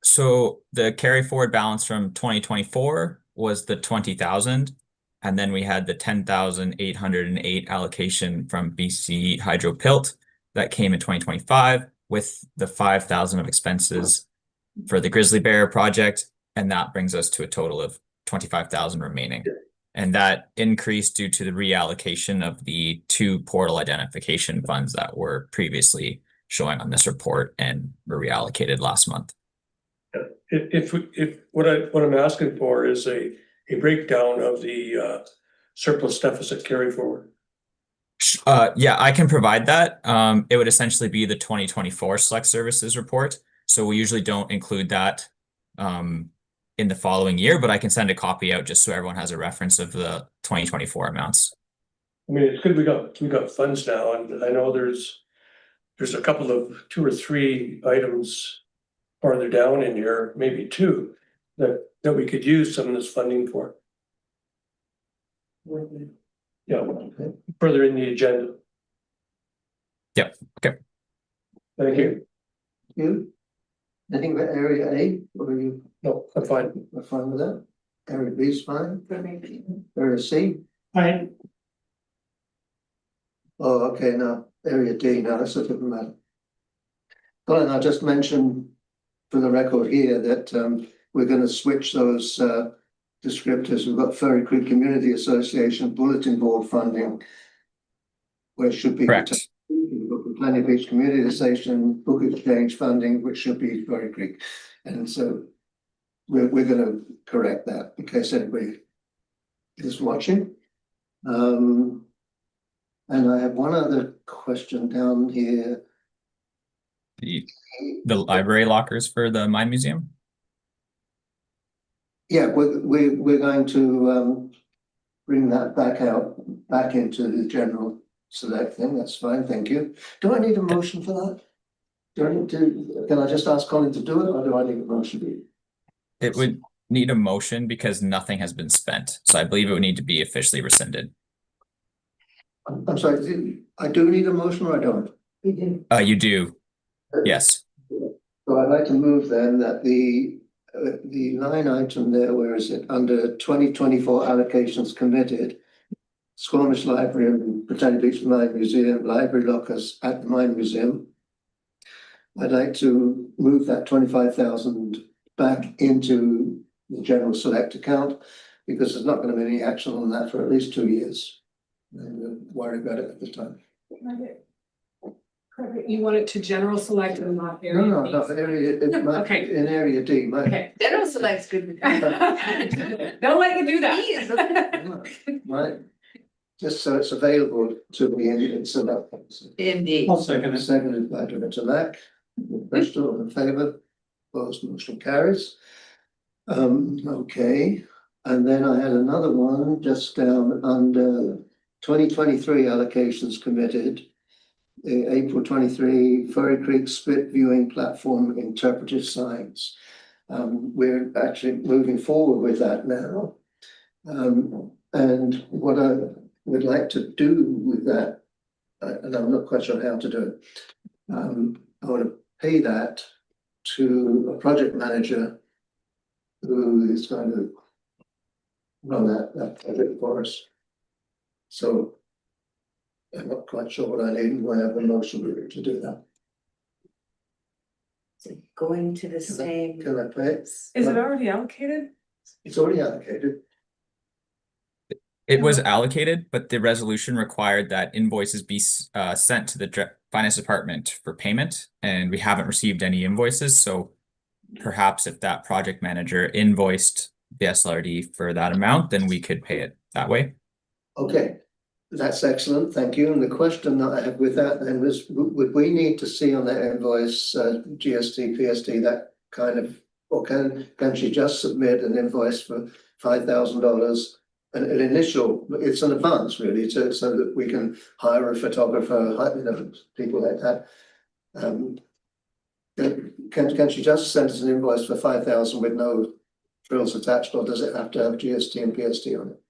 so the carry forward balance from 2024 was the 20,000, and then we had the 10,808 allocation from BC Hydro Pilt that came in 2025 with the 5,000 of expenses for the Grizzly Bear project, and that brings us to a total of 25,000 remaining. And that increased due to the reallocation of the 2 portal identification funds that were previously showing on this report and were reallocated last month. If what I'm asking for is a breakdown of the surplus deficit carry forward. Yeah, I can provide that. It would essentially be the 2024 Select Services report. So we usually don't include that in the following year, but I can send a copy out just so everyone has a reference of the 2024 amounts. I mean, it's good we got funds now, and I know there's a couple of 2 or 3 items farther down in here, maybe 2, that we could use some of this funding for. Yeah, further in the agenda. Yep. Okay. Thank you. You? Anything about area A, or are you No, I'm fine. fine with that? Area B is fine. Area C? I, Oh, okay, now, area D, now that's a different matter. Well, and I'll just mention for the record here that we're going to switch those descriptors. We've got Furry Creek Community Association Bulletin Board funding, where it should be Correct. Plenty Beach Community Station Book Exchange funding, which should be Furry Creek. And so we're going to correct that in case anybody is watching. And I have one other question down here. The library lockers for the Mine Museum? Yeah, we're going to bring that back into the general select thing. That's fine, thank you. Do I need a motion for that? Do I need to, can I just ask Colin to do it, or do I need a motion? It would need a motion because nothing has been spent. So I believe it would need to be officially rescinded. I'm sorry, I do need a motion or I don't? You do. Yes. So I'd like to move then that the line item there, where is it, under 2024 allocations committed, Squamish Library and Botanic Beach Mine Museum, library lockers at the Mine Museum. I'd like to move that 25,000 back into the general select account, because there's not going to be any action on that for at least 2 years. And we'll worry about it at the time. You want it to general select and not area? No, not area, Okay. in area D. Okay. General select's good. Don't let you do that. Right, just so it's available to me in select. Indeed. I'll second it. Seconded by Director Mack. Bristol in favour, opposed, motion carries. Okay, and then I had another one just down under 2023 allocations committed. April 23, Furry Creek Split Viewing Platform Interpretive Signs. We're actually moving forward with that now. And what I would like to do with that, and I'm not quite sure how to do it, I want to pay that to a project manager who is going to run that project for us. So I'm not quite sure what I need, and I have a motion to do that. Going to the same. Can I pay it? Is it already allocated? It's already allocated. It was allocated, but the resolution required that invoices be sent to the finance department for payment, and we haven't received any invoices. So perhaps if that project manager invoiced the SLRD for that amount, then we could pay it that way. Okay, that's excellent, thank you. And the question that I have with that then was, would we need to see on that invoice GST, PST, that kind of, or can she just submit an invoice for $5,000? An initial, it's an advance really, so that we can hire a photographer, people like that. Can she just send us an invoice for 5,000 with no frills attached, or does it have to have GST and PST on it?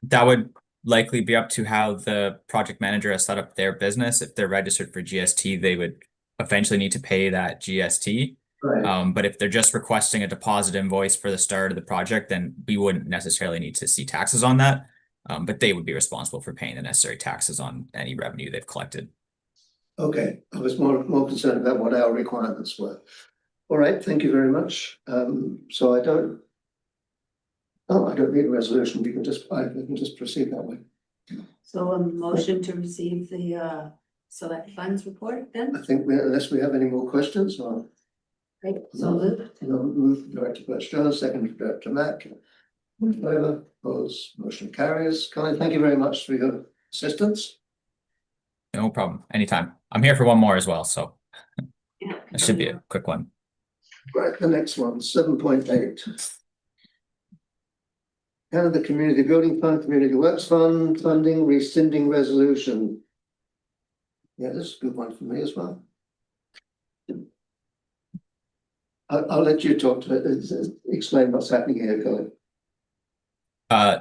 That would likely be up to how the project manager has set up their business. If they're registered for GST, they would eventually need to pay that GST. Right. But if they're just requesting a deposit invoice for the start of the project, then we wouldn't necessarily need to see taxes on that. But they would be responsible for paying the necessary taxes on any revenue they've collected. Okay, I was more concerned about what our requirements were. All right, thank you very much. So I don't Oh, I don't need a resolution, we can just proceed that way. So a motion to receive the select funds report I then? think unless we have any more questions, or Right, so moved. move Director Birch-Jones, second Director Mack. In favour, opposed, motion carries. Colin, thank you very much for your assistance. No problem, anytime. I'm here for one more as well, so Yeah. it should be a quick one. Right, the next one, 7.8. Canada Community Building Fund, Community Works Fund, funding rescinding resolution. Yeah, this is a good one for me as well. I'll let you talk to it, explain what's happening here, Colin.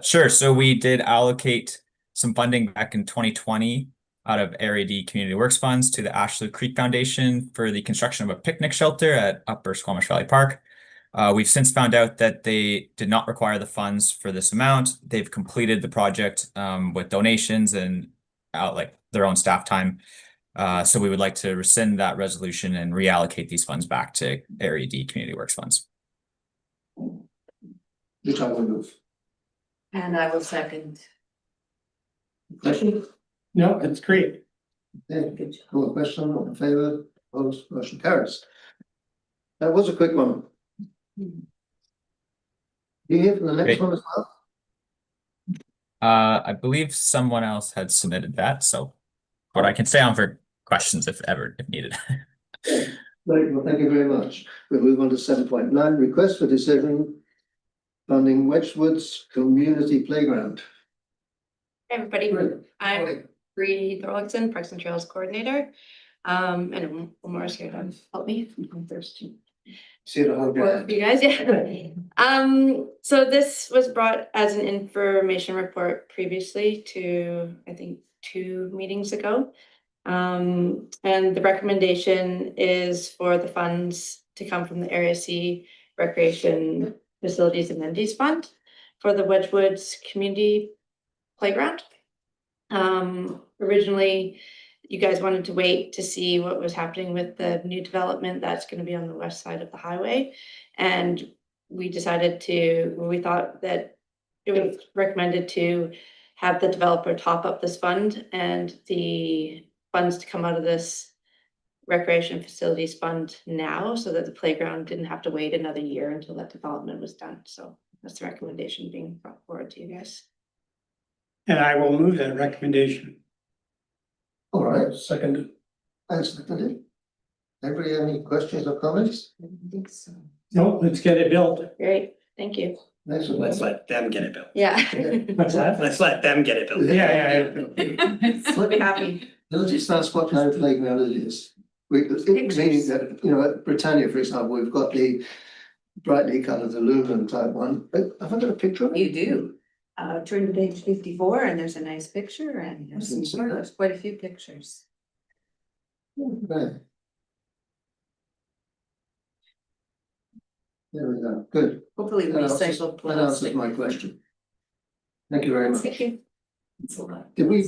Sure, so we did allocate some funding back in 2020 out of EAD Community Works funds to the Ashley Creek Foundation for the construction of a picnic shelter at Upper Squamish Valley Park. We've since found out that they did not require the funds for this amount. They've completed the project with donations and like their own staff time. So we would like to rescind that resolution and reallocate these funds back to EAD Community Works funds. Which I will move. And I will second. Question? No, it's great. Yeah, Good job. call a question, all in favour, opposed, motion carries. That was a quick one. You hear from the next Great. one as well? I believe someone else had submitted that, so, but I can stay on for questions if needed. Great, well, thank you very much. We'll move on to 7.9, request for decision funding Wedgwood's Community Playground. Hey, everybody, Great. I'm Bree Thorlington, Parks and Trails Coordinator. And Lamora's here to help me. I'm thirsty. See you at Or for you guys, yeah. So this was brought as an information report previously to, I think, 2 meetings ago. And the recommendation is for the funds to come from the Area C Recreation Facilities and Amenities Fund for the Wedgwoods Community Playground. Originally, you guys wanted to wait to see what was happening with the new development that's going to be on the west side of the highway. And we decided we thought that it was recommended to have the developer top up this fund and the funds to come out of this recreation facilities fund now, so that the playground didn't have to wait another year until that development was done. So that's the recommendation being brought forward to you guys. And I will move that recommendation. All right, Second, thanks, Anthony. Anybody have any questions or comments? I don't think so. No, let's get it built. Great, thank you. Excellent. Let's let them get it built. Yeah. What's that? Let's let them get it built. Yeah. We'll be happy. Let's just ask what kind of playground it is. Meaning that, you know, at Britannia, for example, we've got the brightly coloured aluminum type one. Have I got a picture of it? You do. Turn to page 54 and there's a nice picture and there's didn't see that. there's quite a few pictures. Okay. There we go, good. Hopefully That answers- recycled That answers plastic. my question. Thank you very much. Thank you. It's a lot. Did we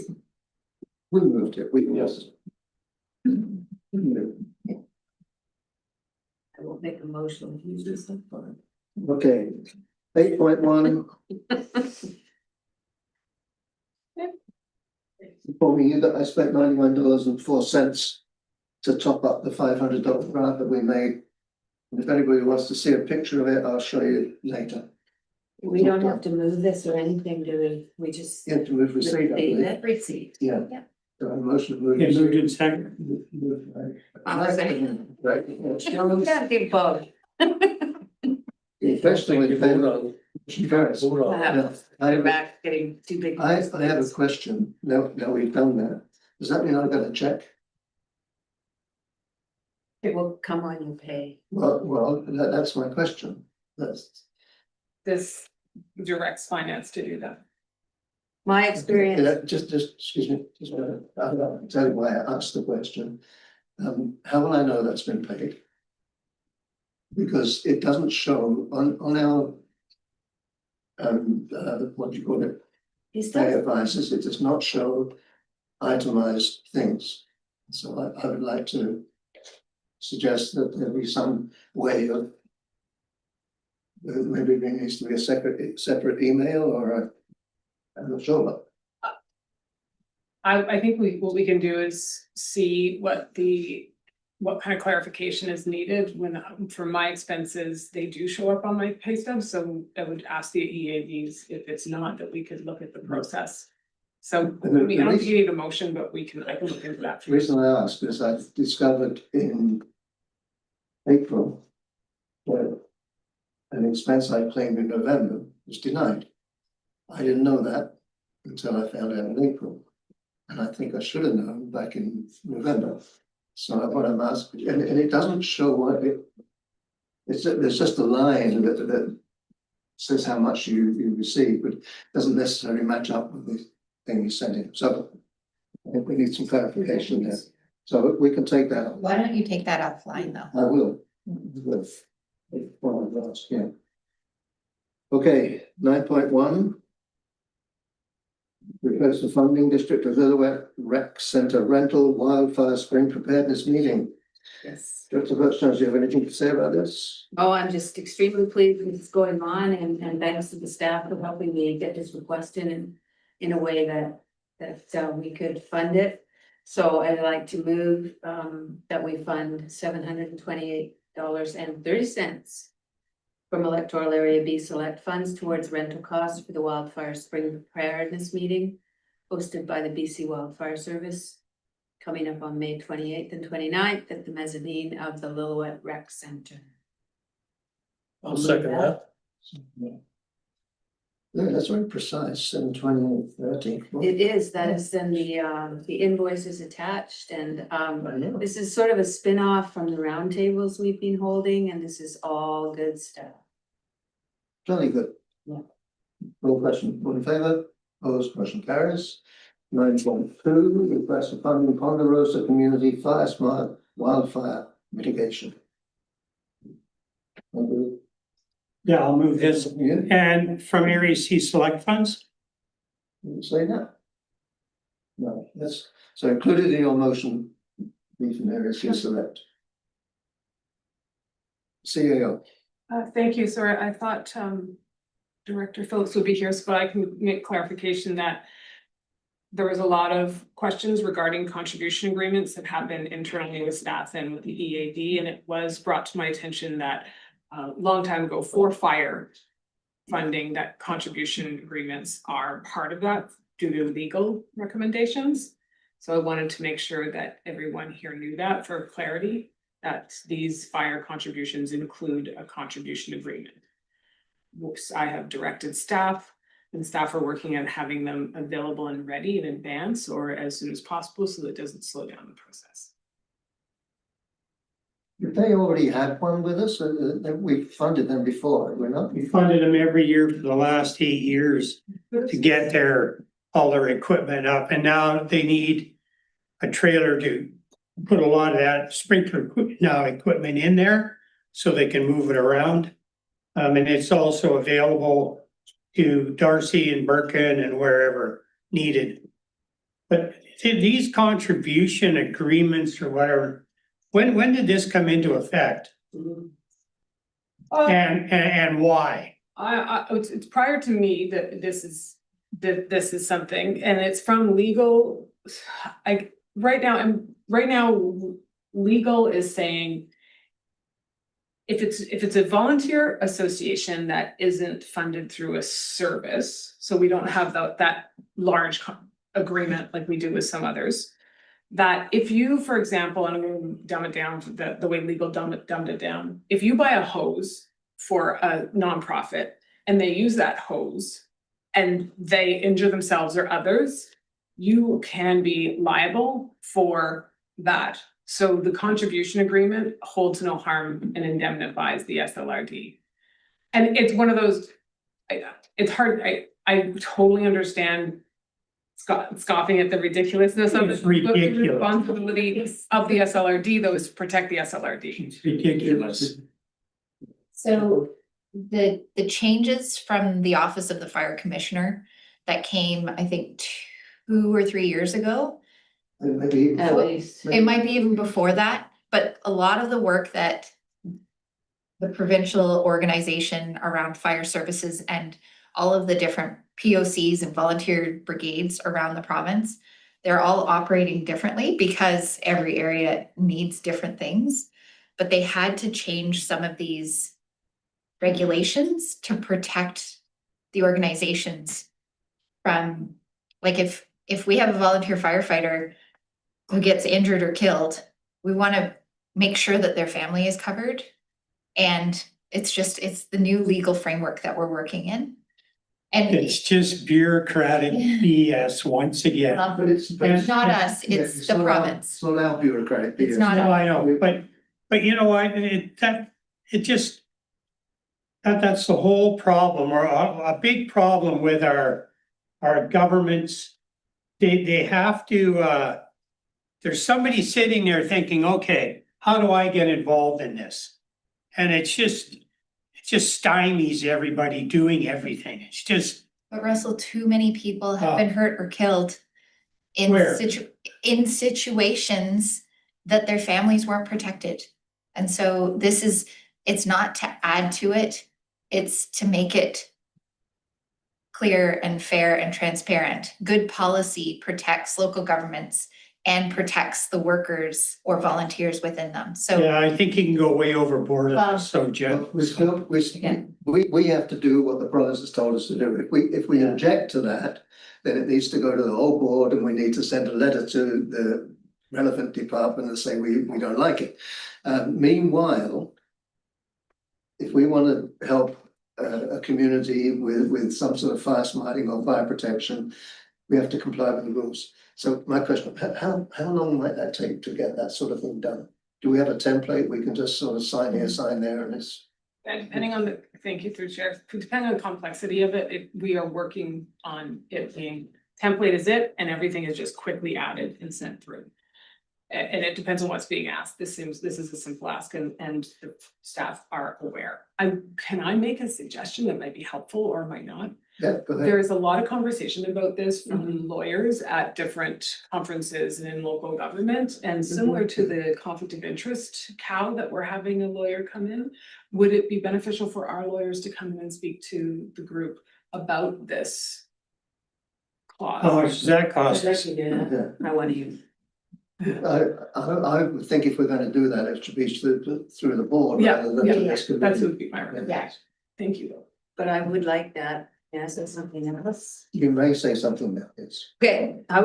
moved it, we yes. I won't make a motion to use this one for. Okay, 8.1. Informing you that I spent $91.04 to top up the $500 grant that we made. And if anybody wants to see a picture of it, I'll show you later. We don't have to move this or anything, do we? We just. You have to move receipt, I believe. That receipt. Yeah. Yeah. So a motion to move. Get moved in receipt. second. Right. Yeah, big bug. Especially in favor of. Carries. Vote on. Yeah. We're back getting too big. I have a question. Now we've done that. Does that mean I've got to check? It will come on your pay. Well, that's my question. That's. This directs finance to do that. My experience, Yeah, just, excuse me, just, I'll tell you why I asked the question. How will I know that's been paid? Because it doesn't show on our, what do you call it? he's Pay done. advices, it does not show itemized things. So I would like to suggest that there be some way of Maybe there needs to be a separate email or I'm not sure, but I think what we can do is see what kind of clarification is needed when, for my expenses, they do show up on my pay stub, so I would ask the EADs if it's not, that we could look at the process. So, I don't think you need a motion, but I can look into that. the reason I ask is I discovered in April that an expense I claimed in November was denied. I didn't know that until I found out in April. And I think I should have known back in November. So what I'm asking, and it doesn't show what there's just a line that says how much you receive, but doesn't necessarily match up with the thing you sent in. So I think we need some clarification there. So we can take that. Why don't you take that offline though? I will. Yeah. Okay, 9.1. Request the funding District of Lillooet Rec Centre Rental Wildfire Spring Preparedness Meeting. Yes. Director Birchtown, do you have anything to say about this? Oh, I'm just extremely pleased with what's going on and thanks to the staff for helping me get this request in a way that we could fund it. So I'd like to move that we fund $728.30 from electoral area B select funds towards rental costs for the wildfire spring preparedness meeting hosted by the BC Wildfire Service coming up on May 28th and 29th at the mezzanine of the Lillooet Rec Centre. I'll second that. Yeah, that's very precise, 7/28/30. It is, that is then the invoice is attached and I know. this is sort of a spin-off from the roundtables we've been holding and this is all good stuff. Jolly good. Yeah. All question, all in favour? Opposed, motion carries. 9.2, request for funding Ponderosa Community Fire Smart Wildfire Mitigation. Yeah, I'll move this. Yeah, And from Area C select funds? didn't say that. No, that's, so included in your motion, be from areas you select. CAO. Thank you, sir. I thought Director Phillips would be here, so I can make clarification that there was a lot of questions regarding contribution agreements that happened internally with staff and with the EAD, and it was brought to my attention that a long time ago for fire funding, that contribution agreements are part of that due to legal recommendations. So I wanted to make sure that everyone here knew that for clarity, that these fire contributions include a contribution agreement. Which I have directed staff, and staff are working on having them available and ready in advance or as soon as possible so that it doesn't slow down the process. If they already had one with us, we funded them before, we're not. We funded them every year for the last 8 years to get all their equipment up, and now they need a trailer to put a lot of that sprinkler equipment in there so they can move it around. And it's also available to Darcy and Birkin and wherever needed. But these contribution agreements or whatever, when did this come into effect? And why? It's prior to me that this is something, and it's from legal. Right now, legal is saying if it's a volunteer association that isn't funded through a service, so we don't have that large agreement like we do with some others. That if you, for example, and I'm going to dumb it down the way legal dumbed it down, if you buy a hose for a nonprofit and they use that hose and they injure themselves or others, you can be liable for that. So the contribution agreement holds no harm and indemnifies the SLRD. And it's one of those, it's hard, I totally understand scoffing at the ridiculousness of it. Ridiculous. The responsibility of the SLRD though is to protect the SLRD. It's ridiculous. So the changes from the Office of the Fire Commissioner that came, I think, 2 or 3 years ago. Maybe. At least. It might be even before that, but a lot of the work that the provincial organization around fire services and all of the different POCs and volunteer brigades around the province, they're all operating differently because every area needs different things. But they had to change some of these regulations to protect the organizations from, like, if we have a volunteer firefighter who gets injured or killed, we want to make sure that their family is covered. And it's the new legal framework that we're working in. And It's just bureaucratic BS once again. But it's not us, it's the province. It's not our bureaucratic. It's not No, a- I know, but you know what, that's the whole problem, or a big problem with our governments. They have to, there's somebody sitting there thinking, okay, how do I get involved in this? And it just stymies everybody doing everything. It's just, But Russell, too many people have Oh. been hurt or killed in Where? in situations that their families weren't protected. And so it's not to add to it, it's to make it clear and fair and transparent. Good policy protects local governments and protects the workers or volunteers within them. So yeah, I think you can go way overboard. Well, So Jeff, Yeah. We have to do what the province has told us to do. If we object to that, then it needs to go to the whole board and we need to send a letter to the relevant department and say we don't like it. Meanwhile, if we want to help a community with some sort of fire smarting or fire protection, we have to comply with the rules. So my question, how long might that take to get that sort of thing done? Do we have a template we can just sort of sign here, sign there, and it's? And depending on thank you through chair, depending on the complexity of it, we are working on it being template is it, and everything is just quickly added and sent through. And it depends on what's being asked. This is a simple ask and the staff are aware. Can I make a suggestion that might be helpful or might not? Yeah, go ahead. There is a lot of conversation about this from lawyers at different conferences and in local government. And similar to the conflict of interest cow that we're having a lawyer come in, would it be beneficial for our lawyers to come in and speak to the group about this clause? how much does that cost? Yeah. I want to use. I would think if we're going to do that, it should be through the board Yeah, rather than to yeah, this committee. That's would be my recommendation. Thank you, though. But I would like that. Can I say something else? You may say something now, yes. Okay, I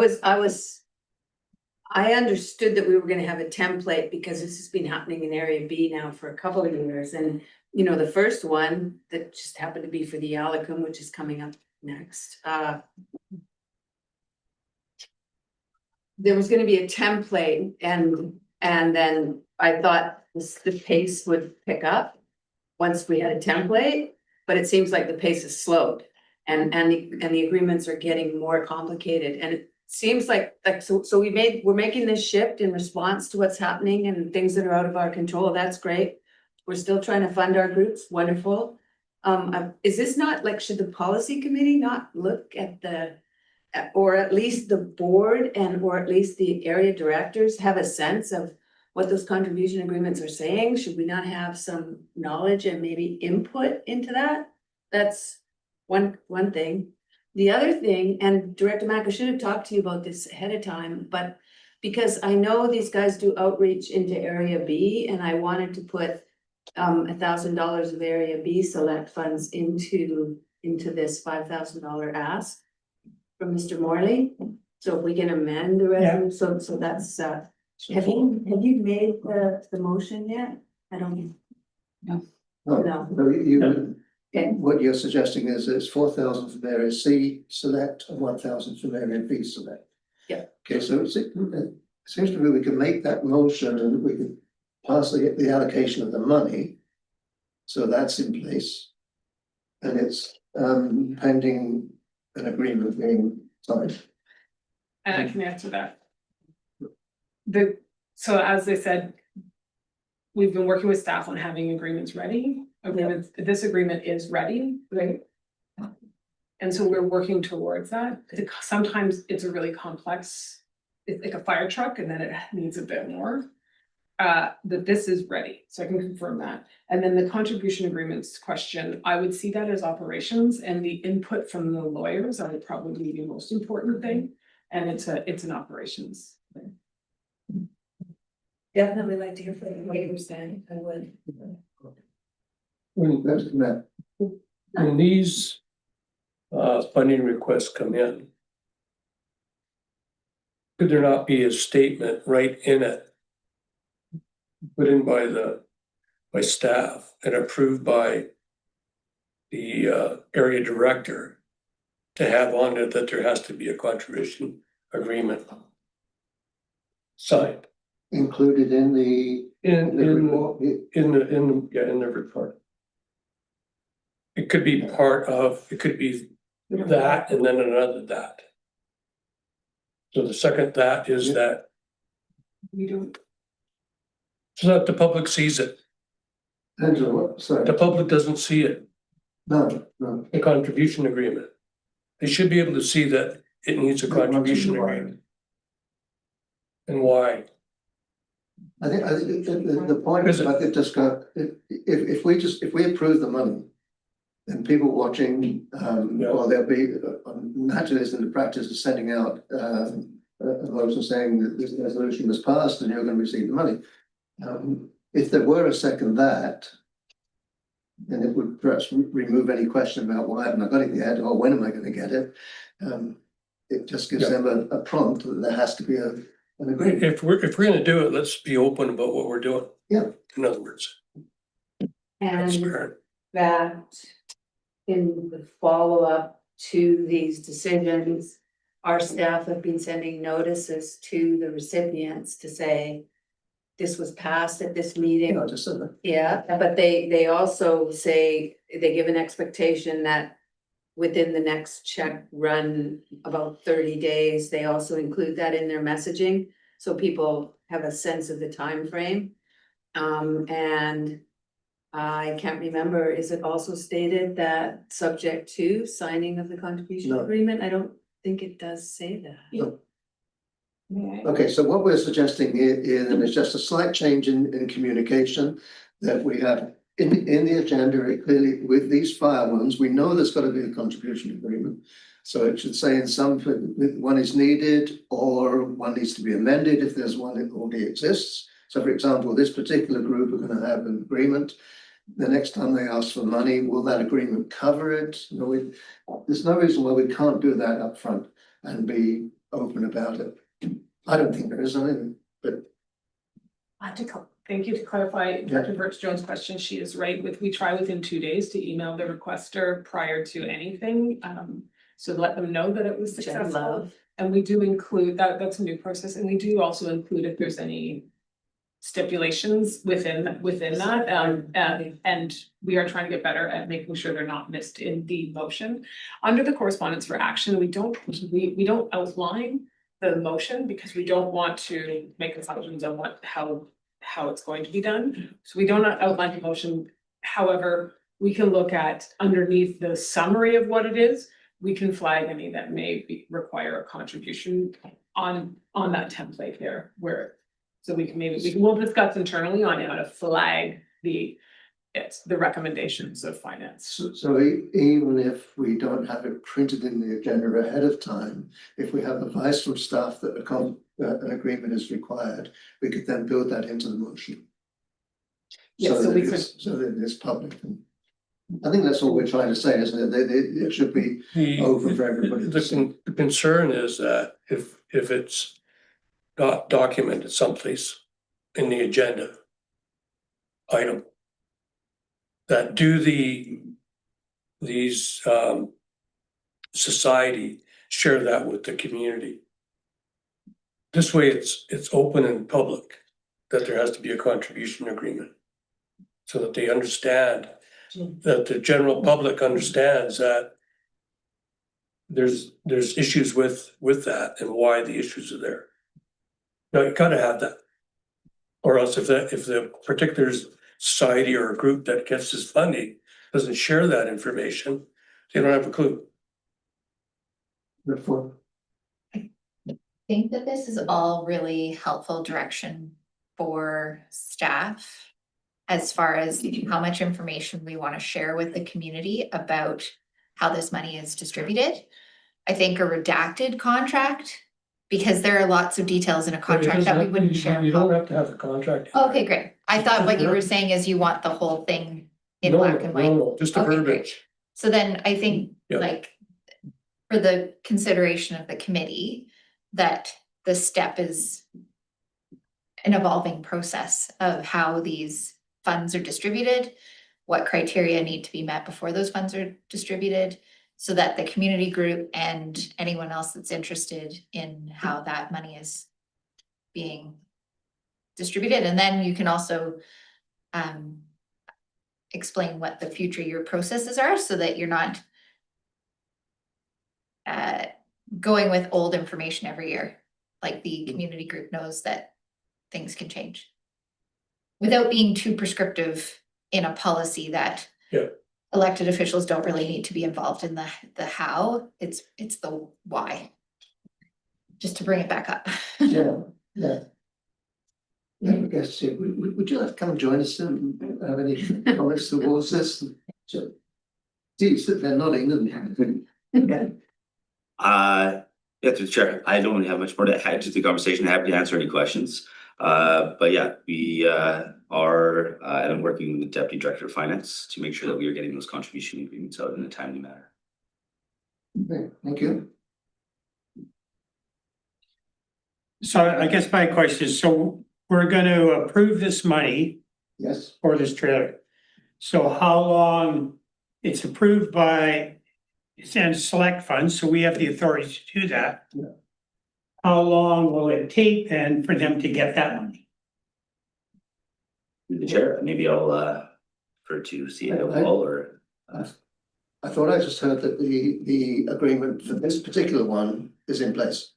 understood that we were gonna have a template because this has been happening in area B now for a couple of years. And, you know, the first one that just happened to be for the Alicum, which is coming up next, there was gonna be a template and then I thought the pace would pick up once we had a template, but it seems like the pace has slowed and the agreements are getting more complicated. And it seems like so we're making this shift in response to what's happening and things that are out of our control. That's great. We're still trying to fund our groups. Wonderful. Is this not like, should the policy committee not look at or at least the board or at least the area directors have a sense of what those contribution agreements are saying? Should we not have some knowledge and maybe input into that? That's one thing. The other thing, and Director Mack, I should have talked to you about this ahead of time, but because I know these guys do outreach into area B and I wanted to put $1,000 of area B select funds into this $5,000 ask from Mr. Morley. So if we can amend the resolution, so that's have you made the motion yet? I don't. No. No, Okay. what you're suggesting is it's 4,000 from area C select and 1,000 from area B select. Yeah. Okay, so it seems to me we can make that motion and we can pass the allocation of the money. So that's in place. And it's pending an agreement being signed. And I can answer that. So as I said, we've been working with staff on having agreements ready. This agreement is ready, right? And so we're working towards that. Sometimes it's a really complex, it's like a fire truck and then it needs a bit more. that this is ready, so I can confirm that. And then the contribution agreements question, I would see that as operations, and the input from the lawyers are probably the most important thing. And it's an operations thing. Definitely like to hear from the neighbors then, I would. When these funding requests come in, could there not be a statement right in it, put in by staff and approved by the area director, to have on it that there has to be a contribution agreement signed Included in the in report? in the report? It could be part of, it could be that and then another that. So the second that is that, We don't, so that the public sees it. Angela, what, sorry, The public doesn't see it, no. the contribution agreement. They should be able to see that it needs a contribution agreement. And why? I think the point is, I think just go, if we approve the money, then people watching, well, there'll be, naturally, there's in the practice of sending out a motion saying that this resolution was passed and you're going to receive the money. If there were a second that, then it would perhaps remove any question about why haven't I got it yet, or when am I going to get it? It just gives them a prompt that there has to be an agreement. If we're gonna do it, let's be open about what we're doing. Yeah. In other words, And transparent. that in the follow-up to these decisions, our staff have been sending notices to the recipients to say, this was passed at this meeting. You know, just so that. Yeah, but they also say, they give an expectation that within the next check run about 30 days, they also include that in their messaging. So people have a sense of the time frame. And I can't remember, is it also stated that subject to signing of the contribution No. agreement? I don't think it does say that. No. yeah, Okay, so what we're suggesting here is just a slight change in communication that we have in the agenda. It clearly, with these fire ones, we know there's got to be a contribution agreement. So it should say in some, one is needed or one needs to be amended if there's one that already exists. So for example, this particular group are going to have an agreement. The next time they ask for money, will that agreement cover it? No, there's no reason why we can't do that up front and be open about it. I don't think there is anything, but thank you to clarify Yeah. Dr. Birch Jones' question. She is right with, we try within 2 days to email the requester prior to anything. So let them know that it was Which I successful. love. And we do include that, that's a new process, and we do also include if there's any stipulations within that, and we are trying to get better at making sure they're not missed in the motion. Under the correspondence for action, we don't outline the motion because we don't want to make assumptions on how it's going to be done. So we don't outline the motion. However, we can look at underneath the summary of what it is. We can flag any that may require a contribution on that template there, so we'll discuss internally on how to flag the recommendations of finance. so even if we don't have it printed in the agenda ahead of time, if we have advice from staff that an agreement is required, we could then build that into the motion. Yes, so we could. So that it's public. I think that's all we're trying to say, isn't it? It should be open for everybody to see. The concern is that if it's not documented someplace in the agenda item, that these society share that with the community. This way it's open and public that there has to be a contribution agreement. So that they understand, that the general public understands that there's issues with that and why the issues are there. Now, you gotta have that. Or else if the particular society or a group that gets this funding doesn't share that information, they don't have a clue. Therefore, I think that this is all really helpful direction for staff as far as how much information we want to share with the community about how this money is distributed. I think a redacted contract, because there are lots of details in a contract that we wouldn't share. You don't have to have the contract. Okay, great. I thought what you were saying is you want the whole thing in No, black and white. no, just the Okay, great. verbiage. So then I think Yeah. like for the consideration of the committee, that the step is an evolving process of how these funds are distributed, what criteria need to be met before those funds are distributed, so that the community group and anyone else that's interested in how that money is being distributed. And then you can also explain what the future year processes are so that you're not going with old information every year. Like the community group knows that things can change without being too prescriptive in a policy that Yeah. elected officials don't really need to be involved in the how, it's the why. Just to bring it back up. Yeah, yeah. Yeah, I guess, yeah, would you like to come and join us and have any comments towards this? So, do you sit there nodding, and Yeah, through the chair, I don't really have much more to add to the conversation. Happy to answer any questions. But yeah, we and I'm working with the Deputy Director of Finance to make sure that we are getting those contribution agreements out in a timely manner. Okay, thank you. So I guess my question is, so we're gonna approve this money Yes, for this trailer. So how long, it's approved by, it's in select funds, so we have the authority to do that. Yeah. How long will it take then for them to get that money? Through the chair, maybe I'll refer to CAO Paul or. I thought I just heard that the agreement for this particular one is in place.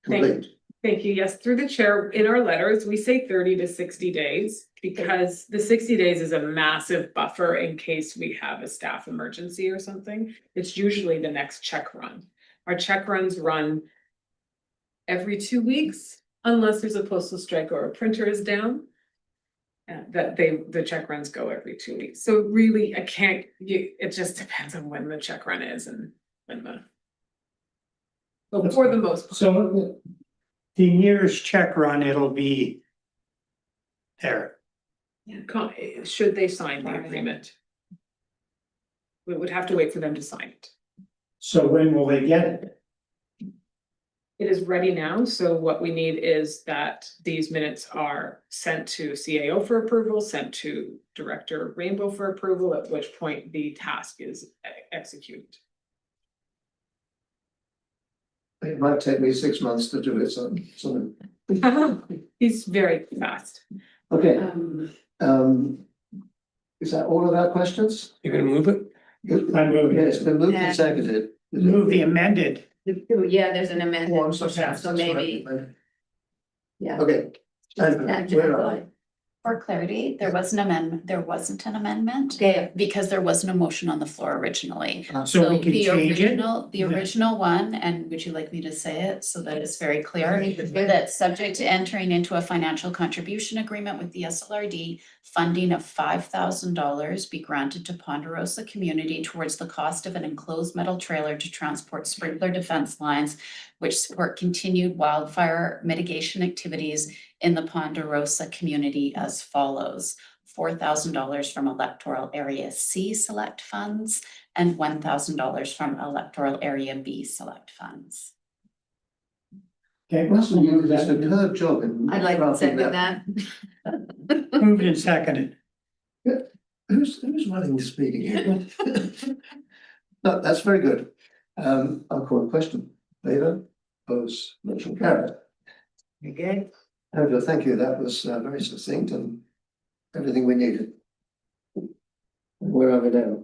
Complete. Thank you. Yes, through the chair, in our letters, we say 30 to 60 days because the 60 days is a massive buffer in case we have a staff emergency or something. It's usually the next check run. Our check runs run every 2 weeks, unless there's a postal strike or a printer is down. The check runs go every 2 weeks. So really, it just depends on when the check run is and when but for the most part. So the nearest check run, it'll be there. Should they sign the agreement? We would have to wait for them to sign it. So when will they get it? It is ready now, so what we need is that these minutes are sent to CAO for approval, sent to Director Rainbow for approval, at which point the task is executed. It might take me 6 months to do it, so. He's very fast. Okay, is that all of our questions? You're gonna move it? I move Yeah, it. it's been moved and seconded. Move the amended. Yeah, there's an Oh, I'm amendment, so sorry. so maybe, yeah. Okay. And where are we? For clarity, there was an amendment, there wasn't an amendment. Okay. Because there wasn't a motion on the floor originally. So we can the change it? The original one, and would you like me to say it so that it's very clear? Good. That subject to entering into a financial contribution agreement with the SLRD, funding of $5,000 be granted to Ponderosa community towards the cost of an enclosed metal trailer to transport sprinkler defense lines, which support continued wildfire mitigation activities in the Ponderosa community as follows: $4,000 from electoral area C select funds and $1,000 from electoral area B select funds. Okay, Russell, you did a that. superb job in. I'd like to crafting second that. Moved and seconded. Who's running this meeting here? No, that's very good. I'll call a question. Favor, oppose, motion carried. Okay. Angela, thank you. That was very succinct and everything we needed. Where are we now?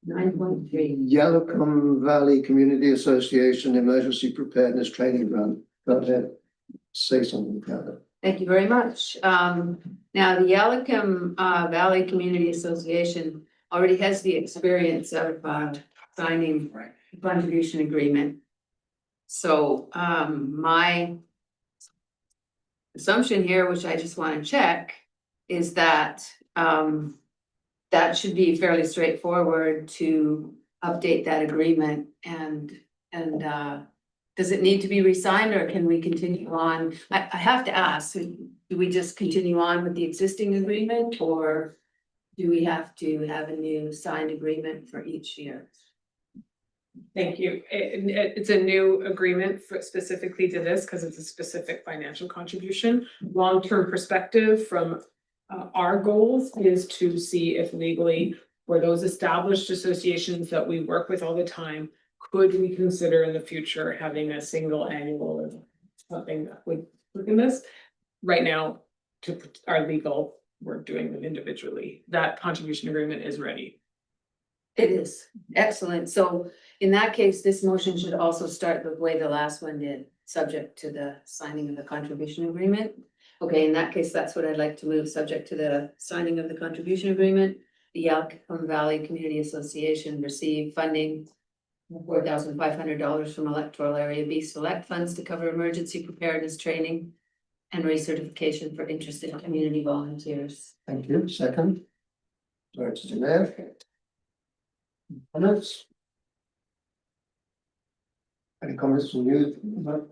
9.3. Yellowcombe Valley Community Association Emergency Preparedness Training Grant. Go ahead. Say something, Heather. Thank you very much. Now, the Yellowcombe Valley Community Association already has the experience of signing a contribution agreement. So assumption here, which I just want to check, is that that should be fairly straightforward to update that agreement and does it need to be re-signed or can we continue on? I have to ask, do we just continue on with the existing agreement or do we have to have a new signed agreement for each year? Thank you. It's a new agreement for specifically to this because it's a specific financial contribution. Long-term perspective from our goals is to see if legally for those established associations that we work with all the time, could we consider in the future having a single annual or something that would look in this? Right now, to our legal, we're doing them individually. That contribution agreement is ready. It is, excellent. So in that case, this motion should also start the way the last one did, subject to the signing of the contribution agreement. Okay, in that case, that's what I'd like to move, subject to the signing of the contribution agreement. The Yalcum Valley Community Association received funding $4,500 from Electoral Area B Select Funds to cover emergency preparedness training and recertification for interested community volunteers. Thank you. Second. Director Mayor. Comments? Any comments from you? No?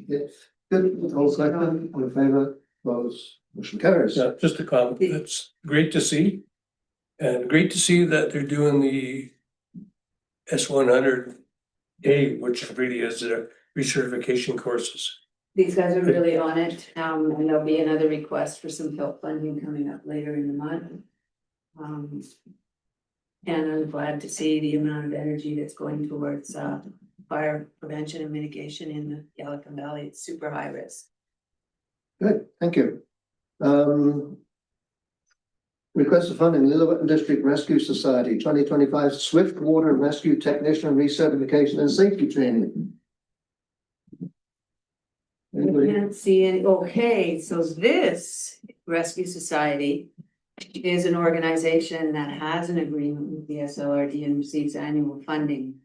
Yes. Good. All second, all in favour, opposed, motion carries. Yeah, just a comment. It's great to see. And great to see that they're doing the S100A, which really is their recertification courses. These guys are really on it, and there'll be another request for some help funding coming up later in the month. And I'm glad to see the amount of energy that's going towards fire prevention and mitigation in the Yalcum Valley. It's super high risk. Good, thank you. Request for funding, Lillooet District Rescue Society, 2025 Swift Water Rescue Technician Recertification and Safety Training. I Anybody? can't see any, okay, so this Rescue Society is an organization that has an agreement with the SLRD and receives annual funding.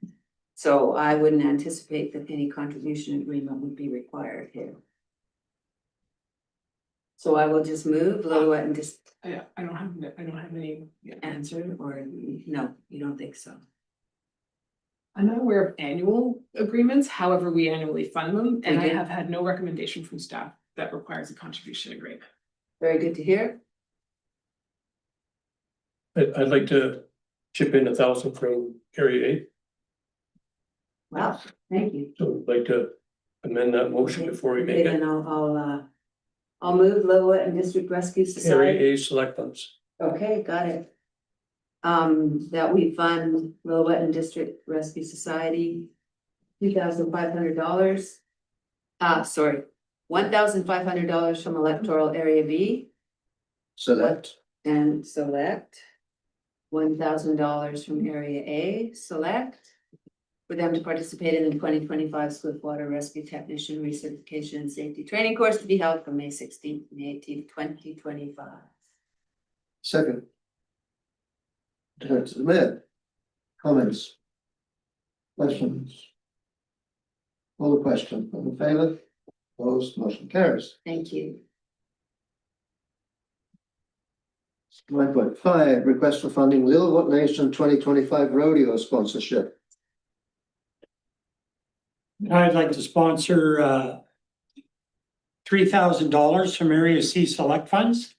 So I wouldn't anticipate that any contribution agreement would be required here. So I will just move Lillooet and just I don't have any. answer, or no, you don't think so? I'm not aware of annual agreements, however, we annually fund them, and I Okay. have had no recommendation from staff that requires a contribution agreement. Very good to hear. I'd like to chip in 1,000 from Area A. Wow, thank you. So I'd like to amend that motion before we make Okay, it. then I'll move Lillooet and District Rescue Society. Area A select funds. Okay, got it. That we fund Lillooet and District Rescue Society, $2,500. Sorry, $1,500 from Electoral Area B Select. and Select. $1,000 from Area A Select. For them to participate in the 2025 Swiftwater Rescue Technician Recertification and Safety Training course to be held from May 16th to May 18th, 2025. Second. Director Mayor. Comments? Questions? All the question, all in favour? Opposed, motion carries. Thank you. 9.5, request for funding Lillooet Nation 2025 rodeo sponsorship. I'd like to sponsor $3,000 from Area C Select Funds.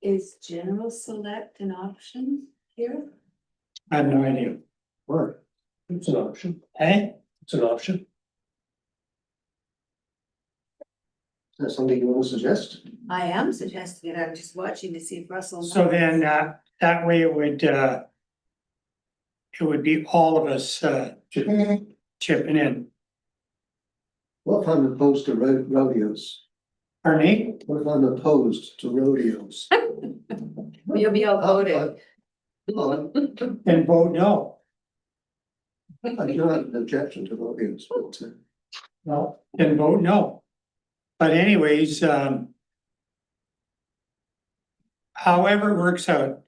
Is General Select an option here? I have no idea. What? It's an option. Hey, It's an option. Is that something you want to suggest? I am suggesting it. I'm just watching to see if Russell. so knows. then that way it would be all of us chipping in. What if I'm opposed to rodeos? Pardon me? What if I'm opposed to rodeos? You'll be outvoted. Then vote no. I do have an objection to rodeos, but No, then vote no. But anyways, however it works out.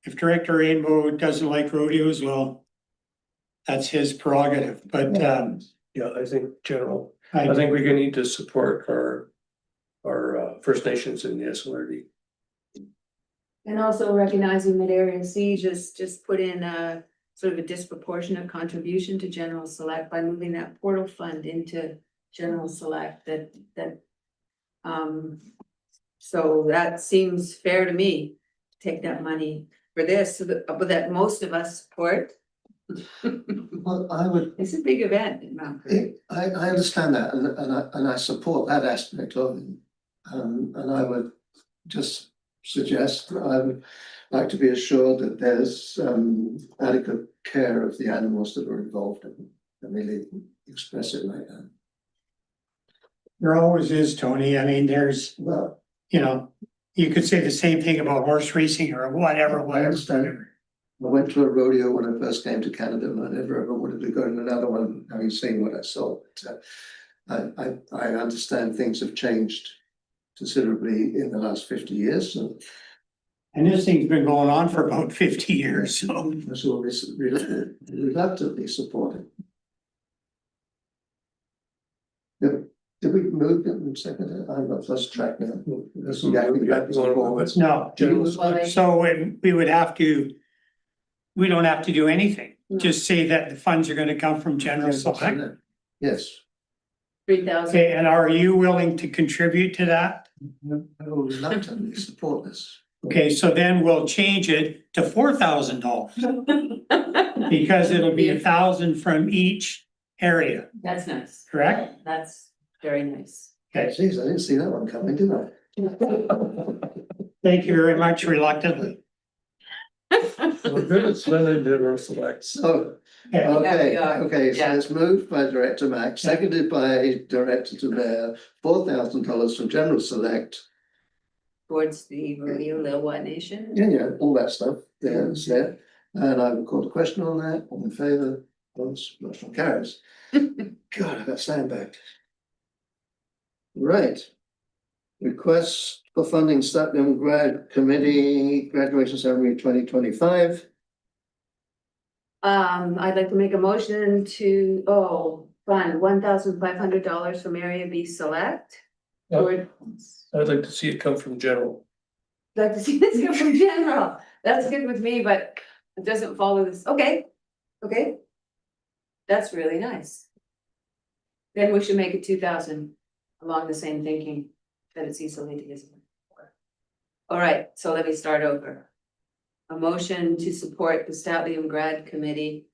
If Director Rainbow doesn't like rodeos, well, that's his prerogative, but Yeah, I think general, I think we're gonna need to support our First Nations in the SLRD. And also recognizing that Area C just put in a sort of a disproportionate contribution to General Select by moving that portal fund into General Select that. So that seems fair to me, to take that money for this, so but that most of us support. Well, I would, It's a big event in Mount Grey. I understand that and I support that aspect of it. And I would just suggest that I would like to be assured that there's adequate care of the animals that are involved in it. I really express it like that. There always is, Tony. I mean, there's, Well, you know, you could say the same thing about horse racing or whatever, I whatever. understand. I went to a rodeo when I first came to Canada and I never ever wanted to go to another one, having seen what I saw. But, I understand things have changed considerably in the last 50 years. So And this thing's been going on for about 50 years, so. that's always reluctantly supported. Did we move it and second it? I'm not lost track now. This is actually backwards and forwards. No, General so we would have to, we don't have to do anything. No. Just say that the funds are gonna come from general select. Yes. 3,000. Okay, and are you willing to contribute to that? I will reluctantly support this. Okay, so then we'll change it to $4,000 because it'll be 1,000 from each area, That's nice. correct? That's very nice. Okay, Geez, I didn't see that one coming, did I? thank you very much reluctantly. We're good at spending general selects. So, Okay. okay, so Yeah. it's moved by Director Mack, seconded by Director to Mayor, $4,000 from General Select. Towards the Squamish-Lillooet Nation. Yeah, all that stuff, there, it's there. And I will call the question on that, all in favour, opposed, motion carries. God, I got sandbagged. Right. Request for funding Stratton Grad Committee Graduation Ceremony 2025. I'd like to make a motion to, fund $1,500 from Area B Select. Yep. Toward- I'd like to see it come from general. Like to see this go from general, that's good with me, but it doesn't follow this, okay. That's really nice. Then we should make it 2,000 along the same thinking that it's easily divisible. All right, so let me start over. A motion to support the Statlium Grad Committee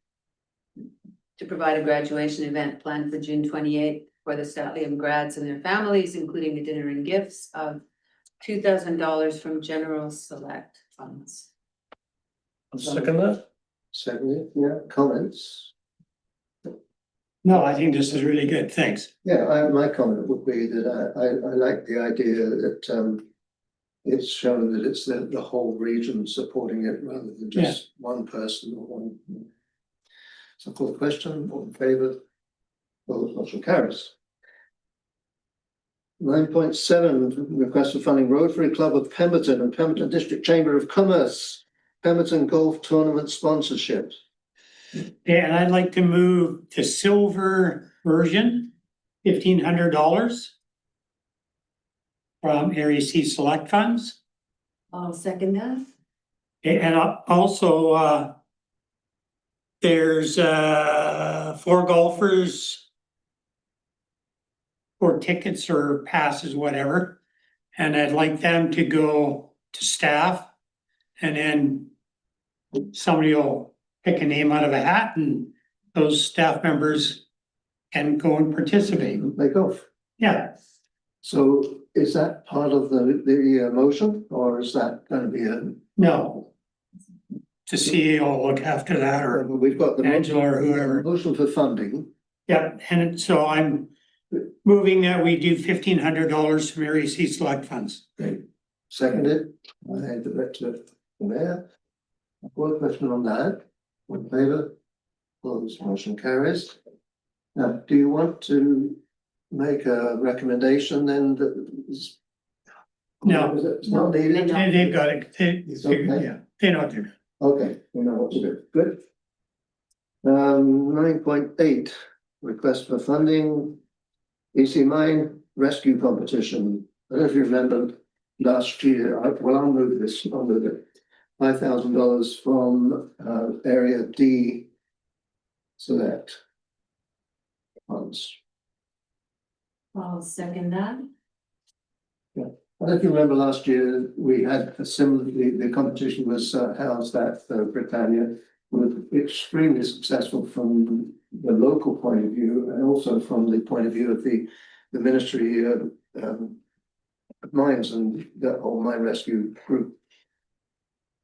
to provide a graduation event planned for June 28th for the Statlium grads and their families, including a dinner and gifts of $2,000 from General Select funds. I'll second that. Seconded, yeah, comments? No, I think this is really good, thanks. Yeah, my comment would be that I like the idea that it's shown that it's the whole region supporting it rather than just one person or one. So for the question, all in favour, well, motion carries. 9.7, request for funding Rotary Club of Pemberton and Pemberton District Chamber of Commerce, Pemberton Golf Tournament sponsorship. Yeah, and I'd like to move the silver version, $1,500 from Area C Select Funds. I'll second that. Okay, and also, there's 4 golfers for tickets or passes, whatever. And I'd like them to go to staff and then somebody will pick a name out of a hat and those staff members can go and participate. Play golf. Yeah, So is that part of the motion or is that going to be a? no. The CEO will look after that or We've got the Angela or whoever. motion for funding. Yeah, and so I'm moving that we do $1,500 from Area C Select Funds. Okay, seconded by Director Mayor. One question on that, one favour, opposed, motion carries. Now, do you want to make a recommendation then that? No. It's not needed? They've got it, It's okay. yeah, they know what they're. Okay, we know what to do, good. 9.8, request for funding, BC Mine Rescue Competition. I don't know if you remember last year, I'll move this, I'll move it. $5,000 from Area D select funds. I'll second that. I don't know if you remember last year, we had a similar, the competition was housed at Britannia, was extremely successful from the local point of view and also from the point of view of the Ministry of Mines and the whole mine rescue group.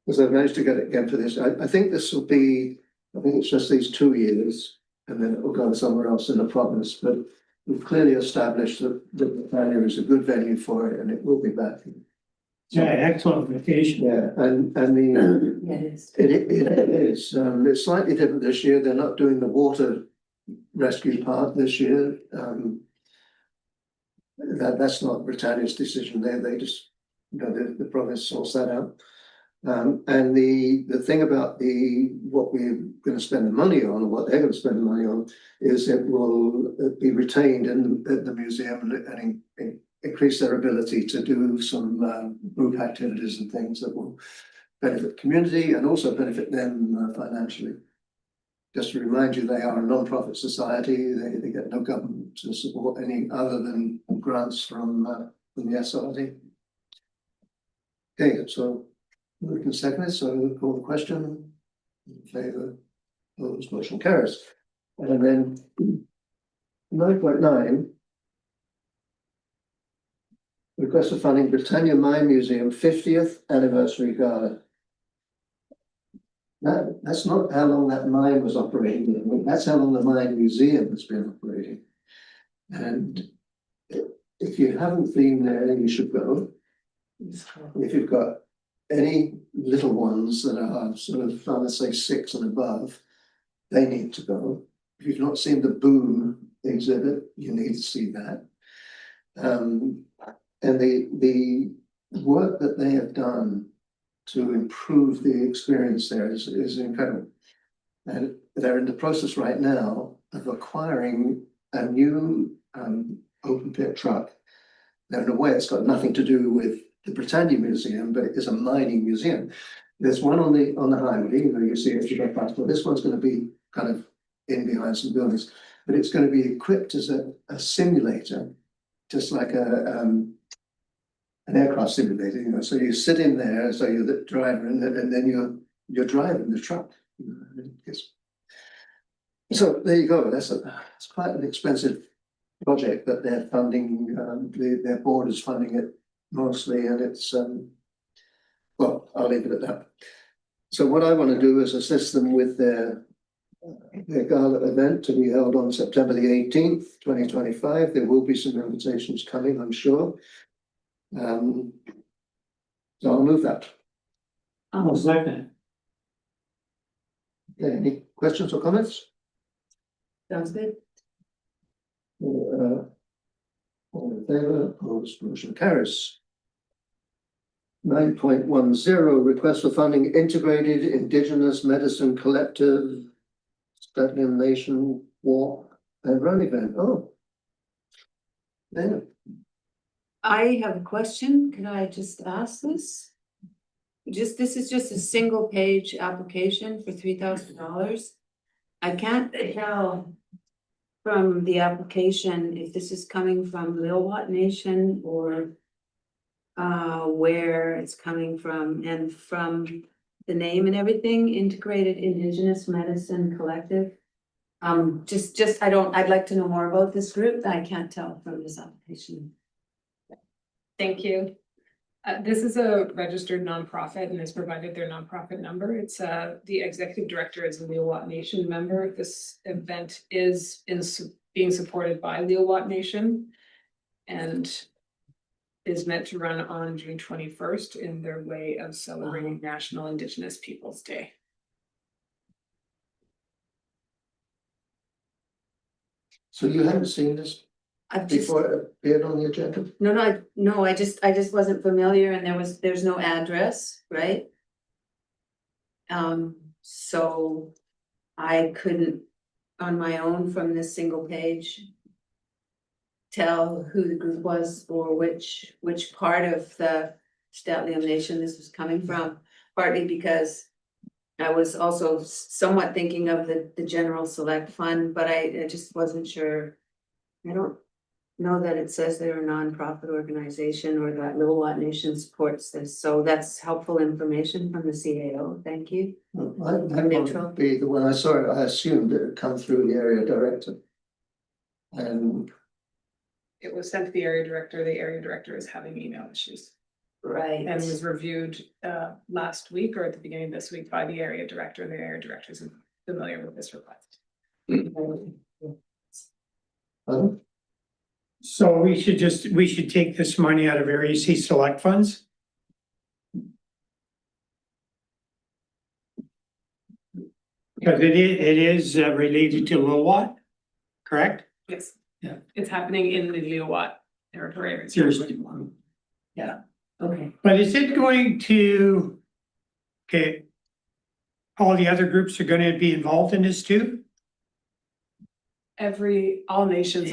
Because I've managed to get it again for this. I think this will be, I think it's just these 2 years and then it will go somewhere else in the province, but we've clearly established that Britannia is a good venue for it and it will be back. Yeah, excellent location. Yeah, and the Yeah, it is. it is, it's slightly different this year. They're not doing the water rescue part this year. That's not Britannia's decision there. They just, you know, the province sorts that out. And the thing about what we're going to spend the money on, or what they're going to spend the money on, is it will be retained in the museum and increase their ability to do some group activities and things that will benefit the community and also benefit them financially. Just to remind you, they are a non-profit society. They get no government to support any other than grants from the SRD. Okay, so moved and seconded, so we'll call the question. In favour, opposed, motion carries. And then 9.9. Request for funding Britannia Mine Museum 50th Anniversary Gala. That's not how long that mine was operating. That's how long the mine museum has been operating. And if you haven't been there, you should go. If you've got any little ones that are sort of, let's say 6 and above, they need to go. If you've not seen the Boom exhibit, you need to see that. And the work that they have done to improve the experience there is incredible. And they're in the process right now of acquiring a new open pit truck. Now, in a way, it's got nothing to do with the Britannia Museum, but it is a mining museum. There's one on the highway, you know, you see it as you go past, but this one's going to be kind of in behind some buildings, but it's going to be equipped as a simulator, just like an aircraft simulator, you know. So you sit in there, so you're the driver, and then you're driving the truck. So there you go. That's quite an expensive project that they're funding. Their board is funding it mostly, and it's well, I'll leave it at that. So what I want to do is assist them with their gala event to be held on September the 18th, 2025. There will be some invitations coming, I'm sure. So I'll move that. I'll second. Okay, any questions or comments? Sounds good. All in favour, opposed, motion carries. 9.10, request for funding Integrated Indigenous Medicine Collective Stedman Nation Walk and Run event. Oh. Dana. I have a question. Can I just ask this? This is just a single page application for $3,000. I can't tell from the application if this is coming from Lillooet Nation or where it's coming from, and from the name and everything, Integrated Indigenous Medicine Collective. I'd like to know more about this group. I can't tell from this application. Thank you. This is a registered nonprofit and has provided their nonprofit number. It's the executive director is a Lillooet Nation member. This event is being supported by Lillooet Nation and is meant to run on June 21st in their way of celebrating National Indigenous Peoples Day. So you haven't seen this I've just, before it appeared on the agenda? no, I just wasn't familiar, and there's no address, right? So I couldn't on my own from this single page tell who the group was or which part of the Statlium Nation this was coming from, partly because I was also somewhat thinking of the general select fund, but I just wasn't sure. I don't know that it says they're a nonprofit organization or that Lillooet Nation supports this, so that's helpful information from the CAO, thank you. That would be the one I saw it, I assumed it had come through the area director. And It was sent to the area director is having email issues. Right. And was reviewed last week or at the beginning of this week by the area director, and the area director is familiar with this request. So we should take this money out of area C select funds? Because it is related to Lillooet, correct? Yes. Yeah. It's happening in the Lillooet territory. Yeah. Okay. But is it going to? Okay. All the other groups are gonna be involved in this too? All nations.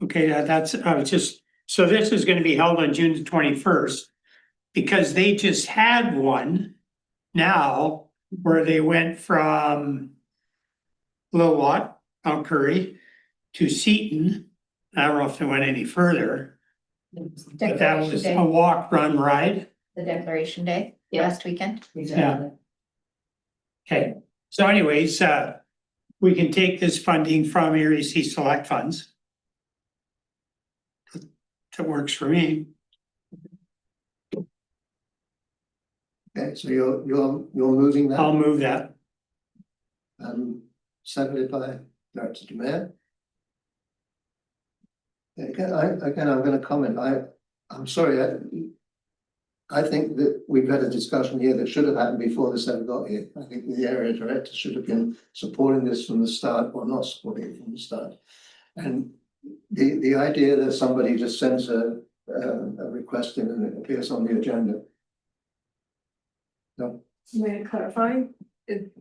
Okay, that's, I was just, so this is gonna be held on June 21st. Because they just had one now where they went from Lillooet, Mount Curry to Seaton. I don't know if they went any further, but that was a walk, run, ride. The Declaration Day Yeah. last weekend. Yeah. Okay, so anyways, we can take this funding from Erie C Select Funds. That works for me. okay, so you're moving that. I'll move that. Seconded by Director Demare. Again, I'm gonna comment, I'm sorry, I think that we've had a discussion here that should have happened before this ever got here. I think the area director should have been supporting this from the start, or not supporting it from the start. And the idea that somebody just sends a request in and it appears on the agenda. No. May I clarify?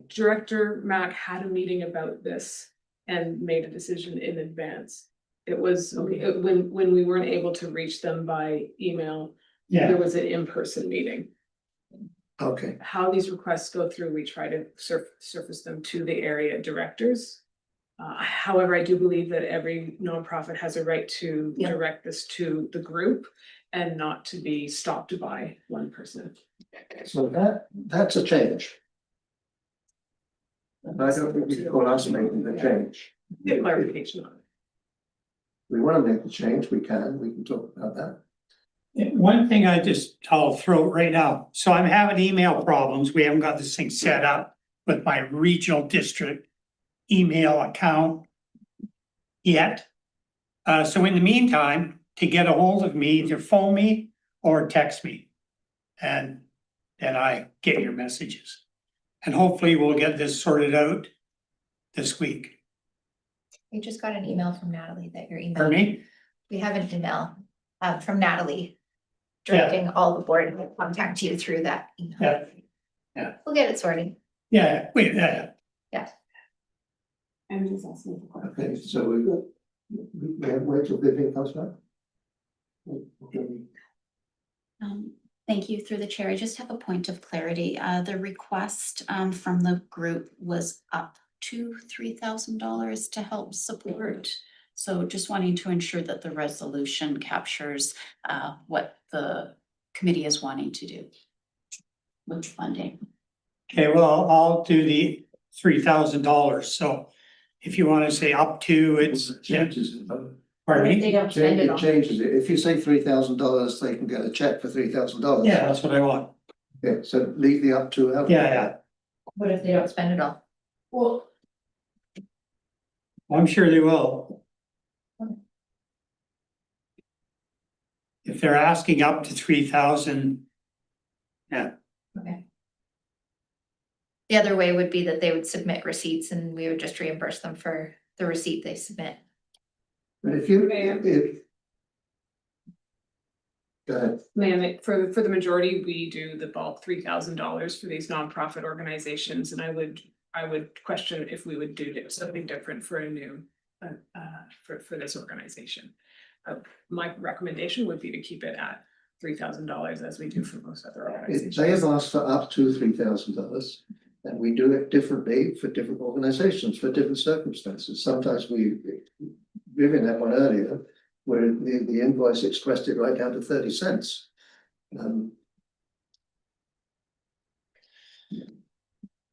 Director Mack had a meeting about this and made a decision in advance. It was, when we weren't able to reach them by email, there was an in-person meeting. Okay, How these requests go through, we try to surface them to the area directors. However, I do believe that every nonprofit has a right to direct this to the group and not to be stopped by one person. so that's a change. And I don't think we can call us making the change. Get clarification on it. We want to make the change, we can talk about that. One thing I'll throw right now, so I'm having email problems, we haven't got this thing set up with my regional district email account yet. So in the meantime, to get a hold of me, either phone me or text me. And then I get your messages. And hopefully we'll get this sorted out this week. We just got an email from Natalie that your email. Pardon me? We have an email from Natalie directing all the board to contact you through that email. Yeah. We'll get it sorted. Yeah, wait, And just asking for clarification. Okay, so we have wait till Vivian comes back. Okay. Thank you. Through the chair, I just have a point of clarity. The request from the group was up to $3,000 to help support. So just wanting to ensure that the resolution captures what the committee is wanting to do with funding. Okay, well, I'll do the $3,000. So if you want to say up to, it's. Changes. Pardon me? They don't spend it It all. changes it. If you say $3,000, they can get a check for $3,000. Yeah, that's what I want. Yeah, so leave the up to out. Yeah. What if they don't spend it all? Well, I'm sure they will. If they're asking up to 3,000. Yeah. Okay. The other way would be that they would submit receipts and we would just reimburse them for the receipt they submit. But if you, Go ahead. Ma'am, for the majority, we do the bulk $3,000 for these nonprofit organizations, and I would question if we would do something different for a new, for this organization. My recommendation would be to keep it at $3,000 as we do for most other organizations. They have asked for up to $3,000, and we do it differently for different organizations, for different circumstances. Sometimes Vivian had one earlier, where the invoice expressed it right down to 30 cents.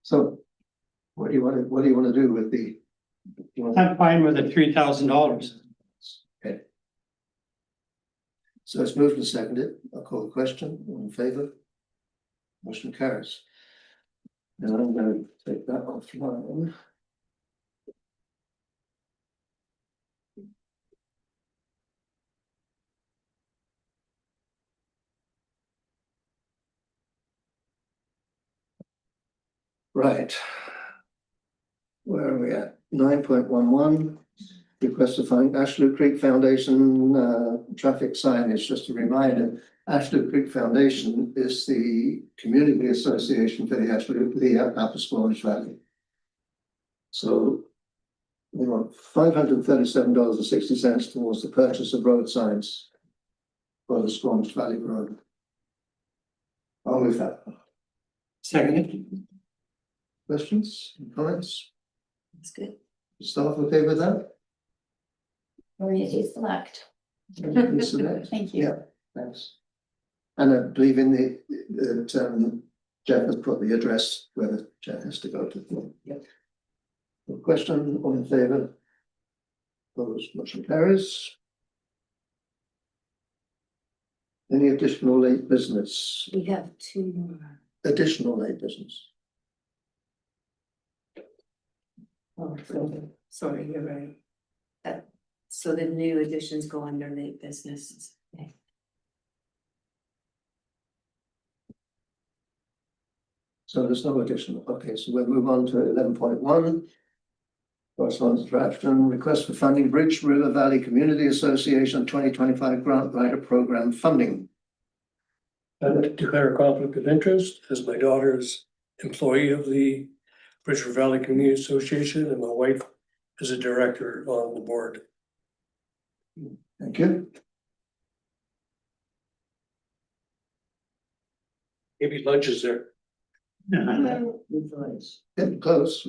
So what do you want to do with the? I'm fine with the $3,000. Okay. So it's moved and seconded. I'll call the question. All in favour? Motion carries. Now I'm going to take that offline. Right. Where are we at? 9.11. Request to find Ashlew Creek Foundation traffic signage. Just a reminder, Ashlew Creek Foundation is the community association for the Upper Squamish Valley. So we want $537.60 towards the purchase of road signs for the Squamish Valley Road. I'll move that. Second. Questions, comments? That's good. Staff okay with that? Maria Select. Select. Thank you. Yeah, thanks. And I believe in that Jeff has put the address where the chair has to go to. Yep. Question, all in favour? Opposed, motion carries. Any additional late business? We have two more. Additional late business? Oh, sorry, you're right. So the new additions go under late business. Okay. So there's no additional. Okay, so we'll move on to 11.1. Correspondence for action, request for funding, Bridge River Valley Community Association 2025 Grant Writer Program funding. I'd like to declare a conflict of interest as my daughter is employee of the Bridge River Valley Community Association and my wife is a director on the board. Thank you. Maybe lunch is there. Getting close.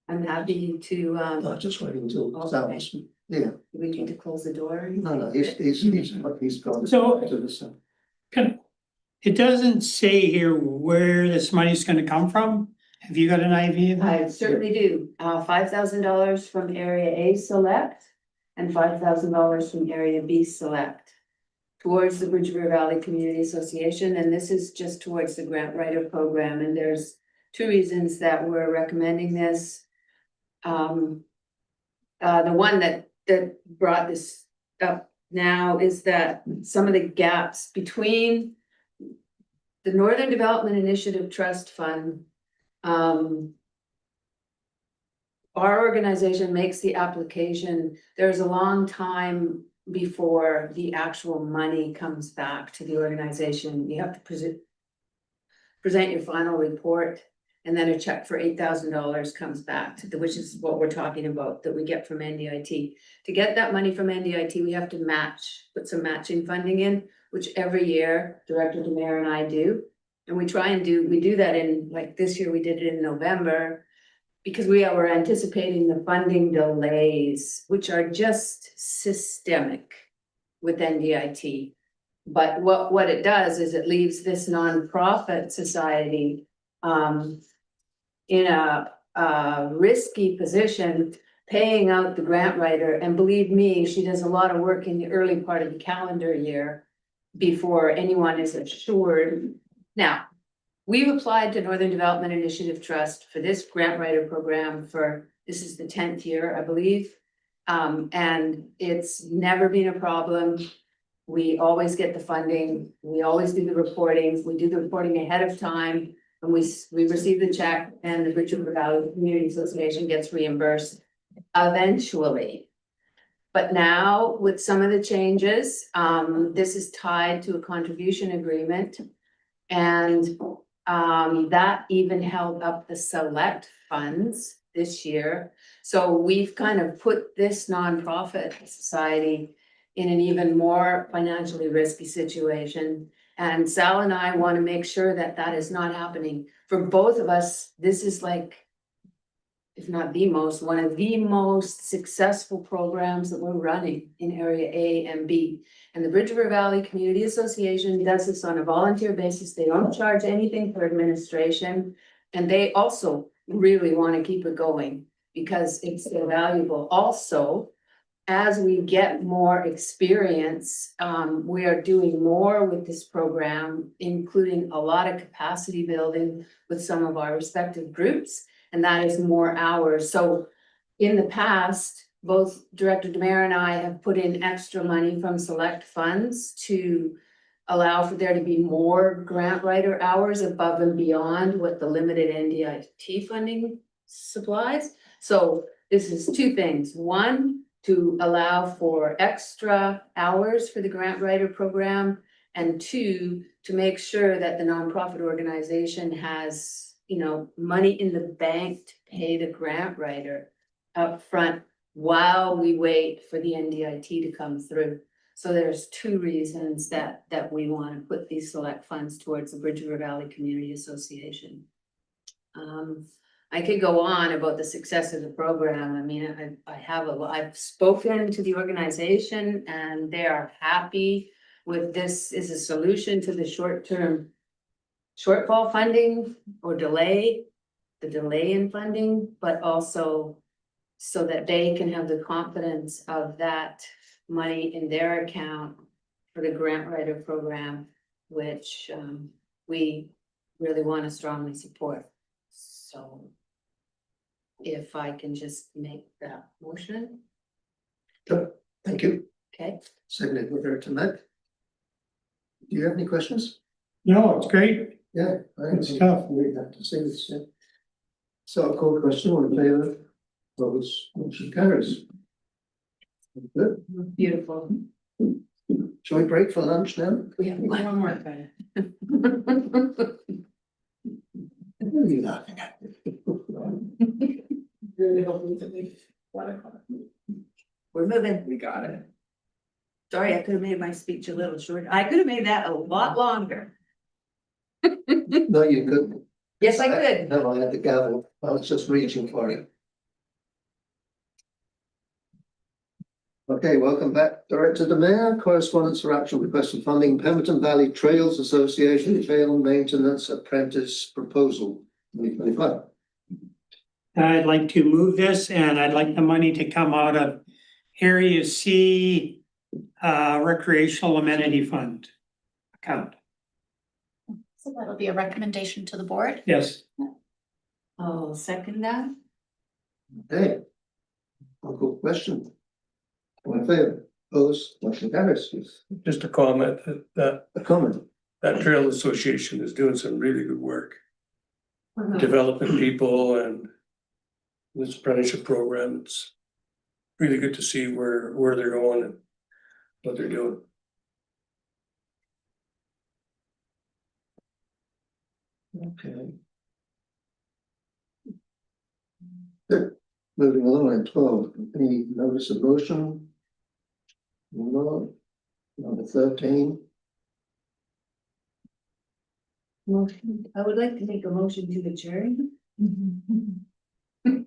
I'm happy to, No, just waiting until Okay. Sal's. Yeah, we need to close the door. no, he's gone. So- To the side. It doesn't say here where this money's gonna come from. Have you got an idea? I certainly do. $5,000 from Area A Select and $5,000 from Area B Select towards the Bridge River Valley Community Association, and this is just towards the grant writer program, and there's two reasons that we're recommending this. The one that brought this up now is that some of the gaps between the Northern Development Initiative Trust Fund. Our organization makes the application. There's a long time before the actual money comes back to the organization. You have to present your final report, and then a check for $8,000 comes back to which is what we're talking about, that we get from NDIT. To get that money from NDIT, we have to put some matching funding in, which every year Director DeMayor and I do. And we do that in, like this year, we did it in November, because we were anticipating the funding delays, which are just systemic with NDIT. But what it does is it leaves this nonprofit society in a risky position, paying out the grant writer. And believe me, she does a lot of work in the early part of the calendar year before anyone is assured. Now, we've applied to Northern Development Initiative Trust for this grant writer program this is the 10th year, I believe. And it's never been a problem. We always get the funding. We always do the reporting. We do the reporting ahead of time. And we receive the check and the Bridge River Valley Community Association gets reimbursed eventually. But now with some of the changes, this is tied to a contribution agreement. And that even held up the select funds this year. So we've kind of put this nonprofit society in an even more financially risky situation. And Sal and I want to make sure that that is not happening. For both of us, this is like, if not the most, one of the most successful programs that we're running in Area A and B. And the Bridge River Valley Community Association does this on a volunteer basis. They don't charge anything for administration. And they also really want to keep it going because it's so valuable. Also, as we get more experience, we are doing more with this program, including a lot of capacity building with some of our respective groups. And that is more hours. So in the past, both Director Demare and I have put in extra money from select funds to allow for there to be more grant writer hours above and beyond what the limited NDIT funding supplies. So this is two things. One, to allow for extra hours for the grant writer program. And two, to make sure that the nonprofit organization has, you know, money in the bank to pay the grant writer up front while we wait for the NDIT to come through. So there's two reasons that we want to put these select funds towards the Bridge River Valley Community Association. I could go on about the success of the program. I mean, I've spoken to the organization and they are happy with this as a solution to the short-term shortfall funding or delay in funding, but also so that they can have the confidence of that money in their account for the grant writer program, which we really want to strongly support. So if I can just make that motion. Sure, thank you. Okay. Seconded with Director Mack. Do you have any questions? No, it's great. Yeah. Good stuff. We have to say this, yeah. So I'll call the question, all in favor, those motion carries. Good. Beautiful. Shall we break for lunch now? We have one more thing. What are you laughing at? We're moving. We got it. Sorry, I could have made my speech a little short. I could have made that a lot longer. No, you couldn't. Yes, I could. No, I had the gavel. I was just reaching for it. Okay, welcome back. Director Demare, correspondence for action requesting funding, Pemberton Valley Trails Association Trail Maintenance Apprentice Proposal 2025. I'd like to move this and I'd like the money to come out of Area C Recreational Amenity Fund account. So that'll be a recommendation to the board. Yes. I'll second that. Okay. I'll call question. All in favor, opposed, motion carries. Just a comment that A comment. that trail association is doing some really good work. Developing people and this apprenticeship program, it's really good to see where they're going and what they're doing. Okay. Good. Moving along in 12, any notice of motion? No. Number 13. Motion. I would like to make a motion to adjourn.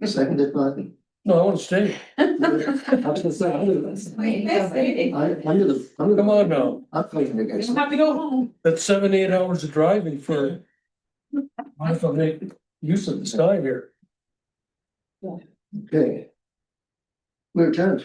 Seconded by. No, I want to stay. I was gonna say, I'm gonna. Come on now. I'm fighting We against don't it. have to go home. That's 7-8 hours of driving for. I have to make use of this time here. Okay. We're adjourned.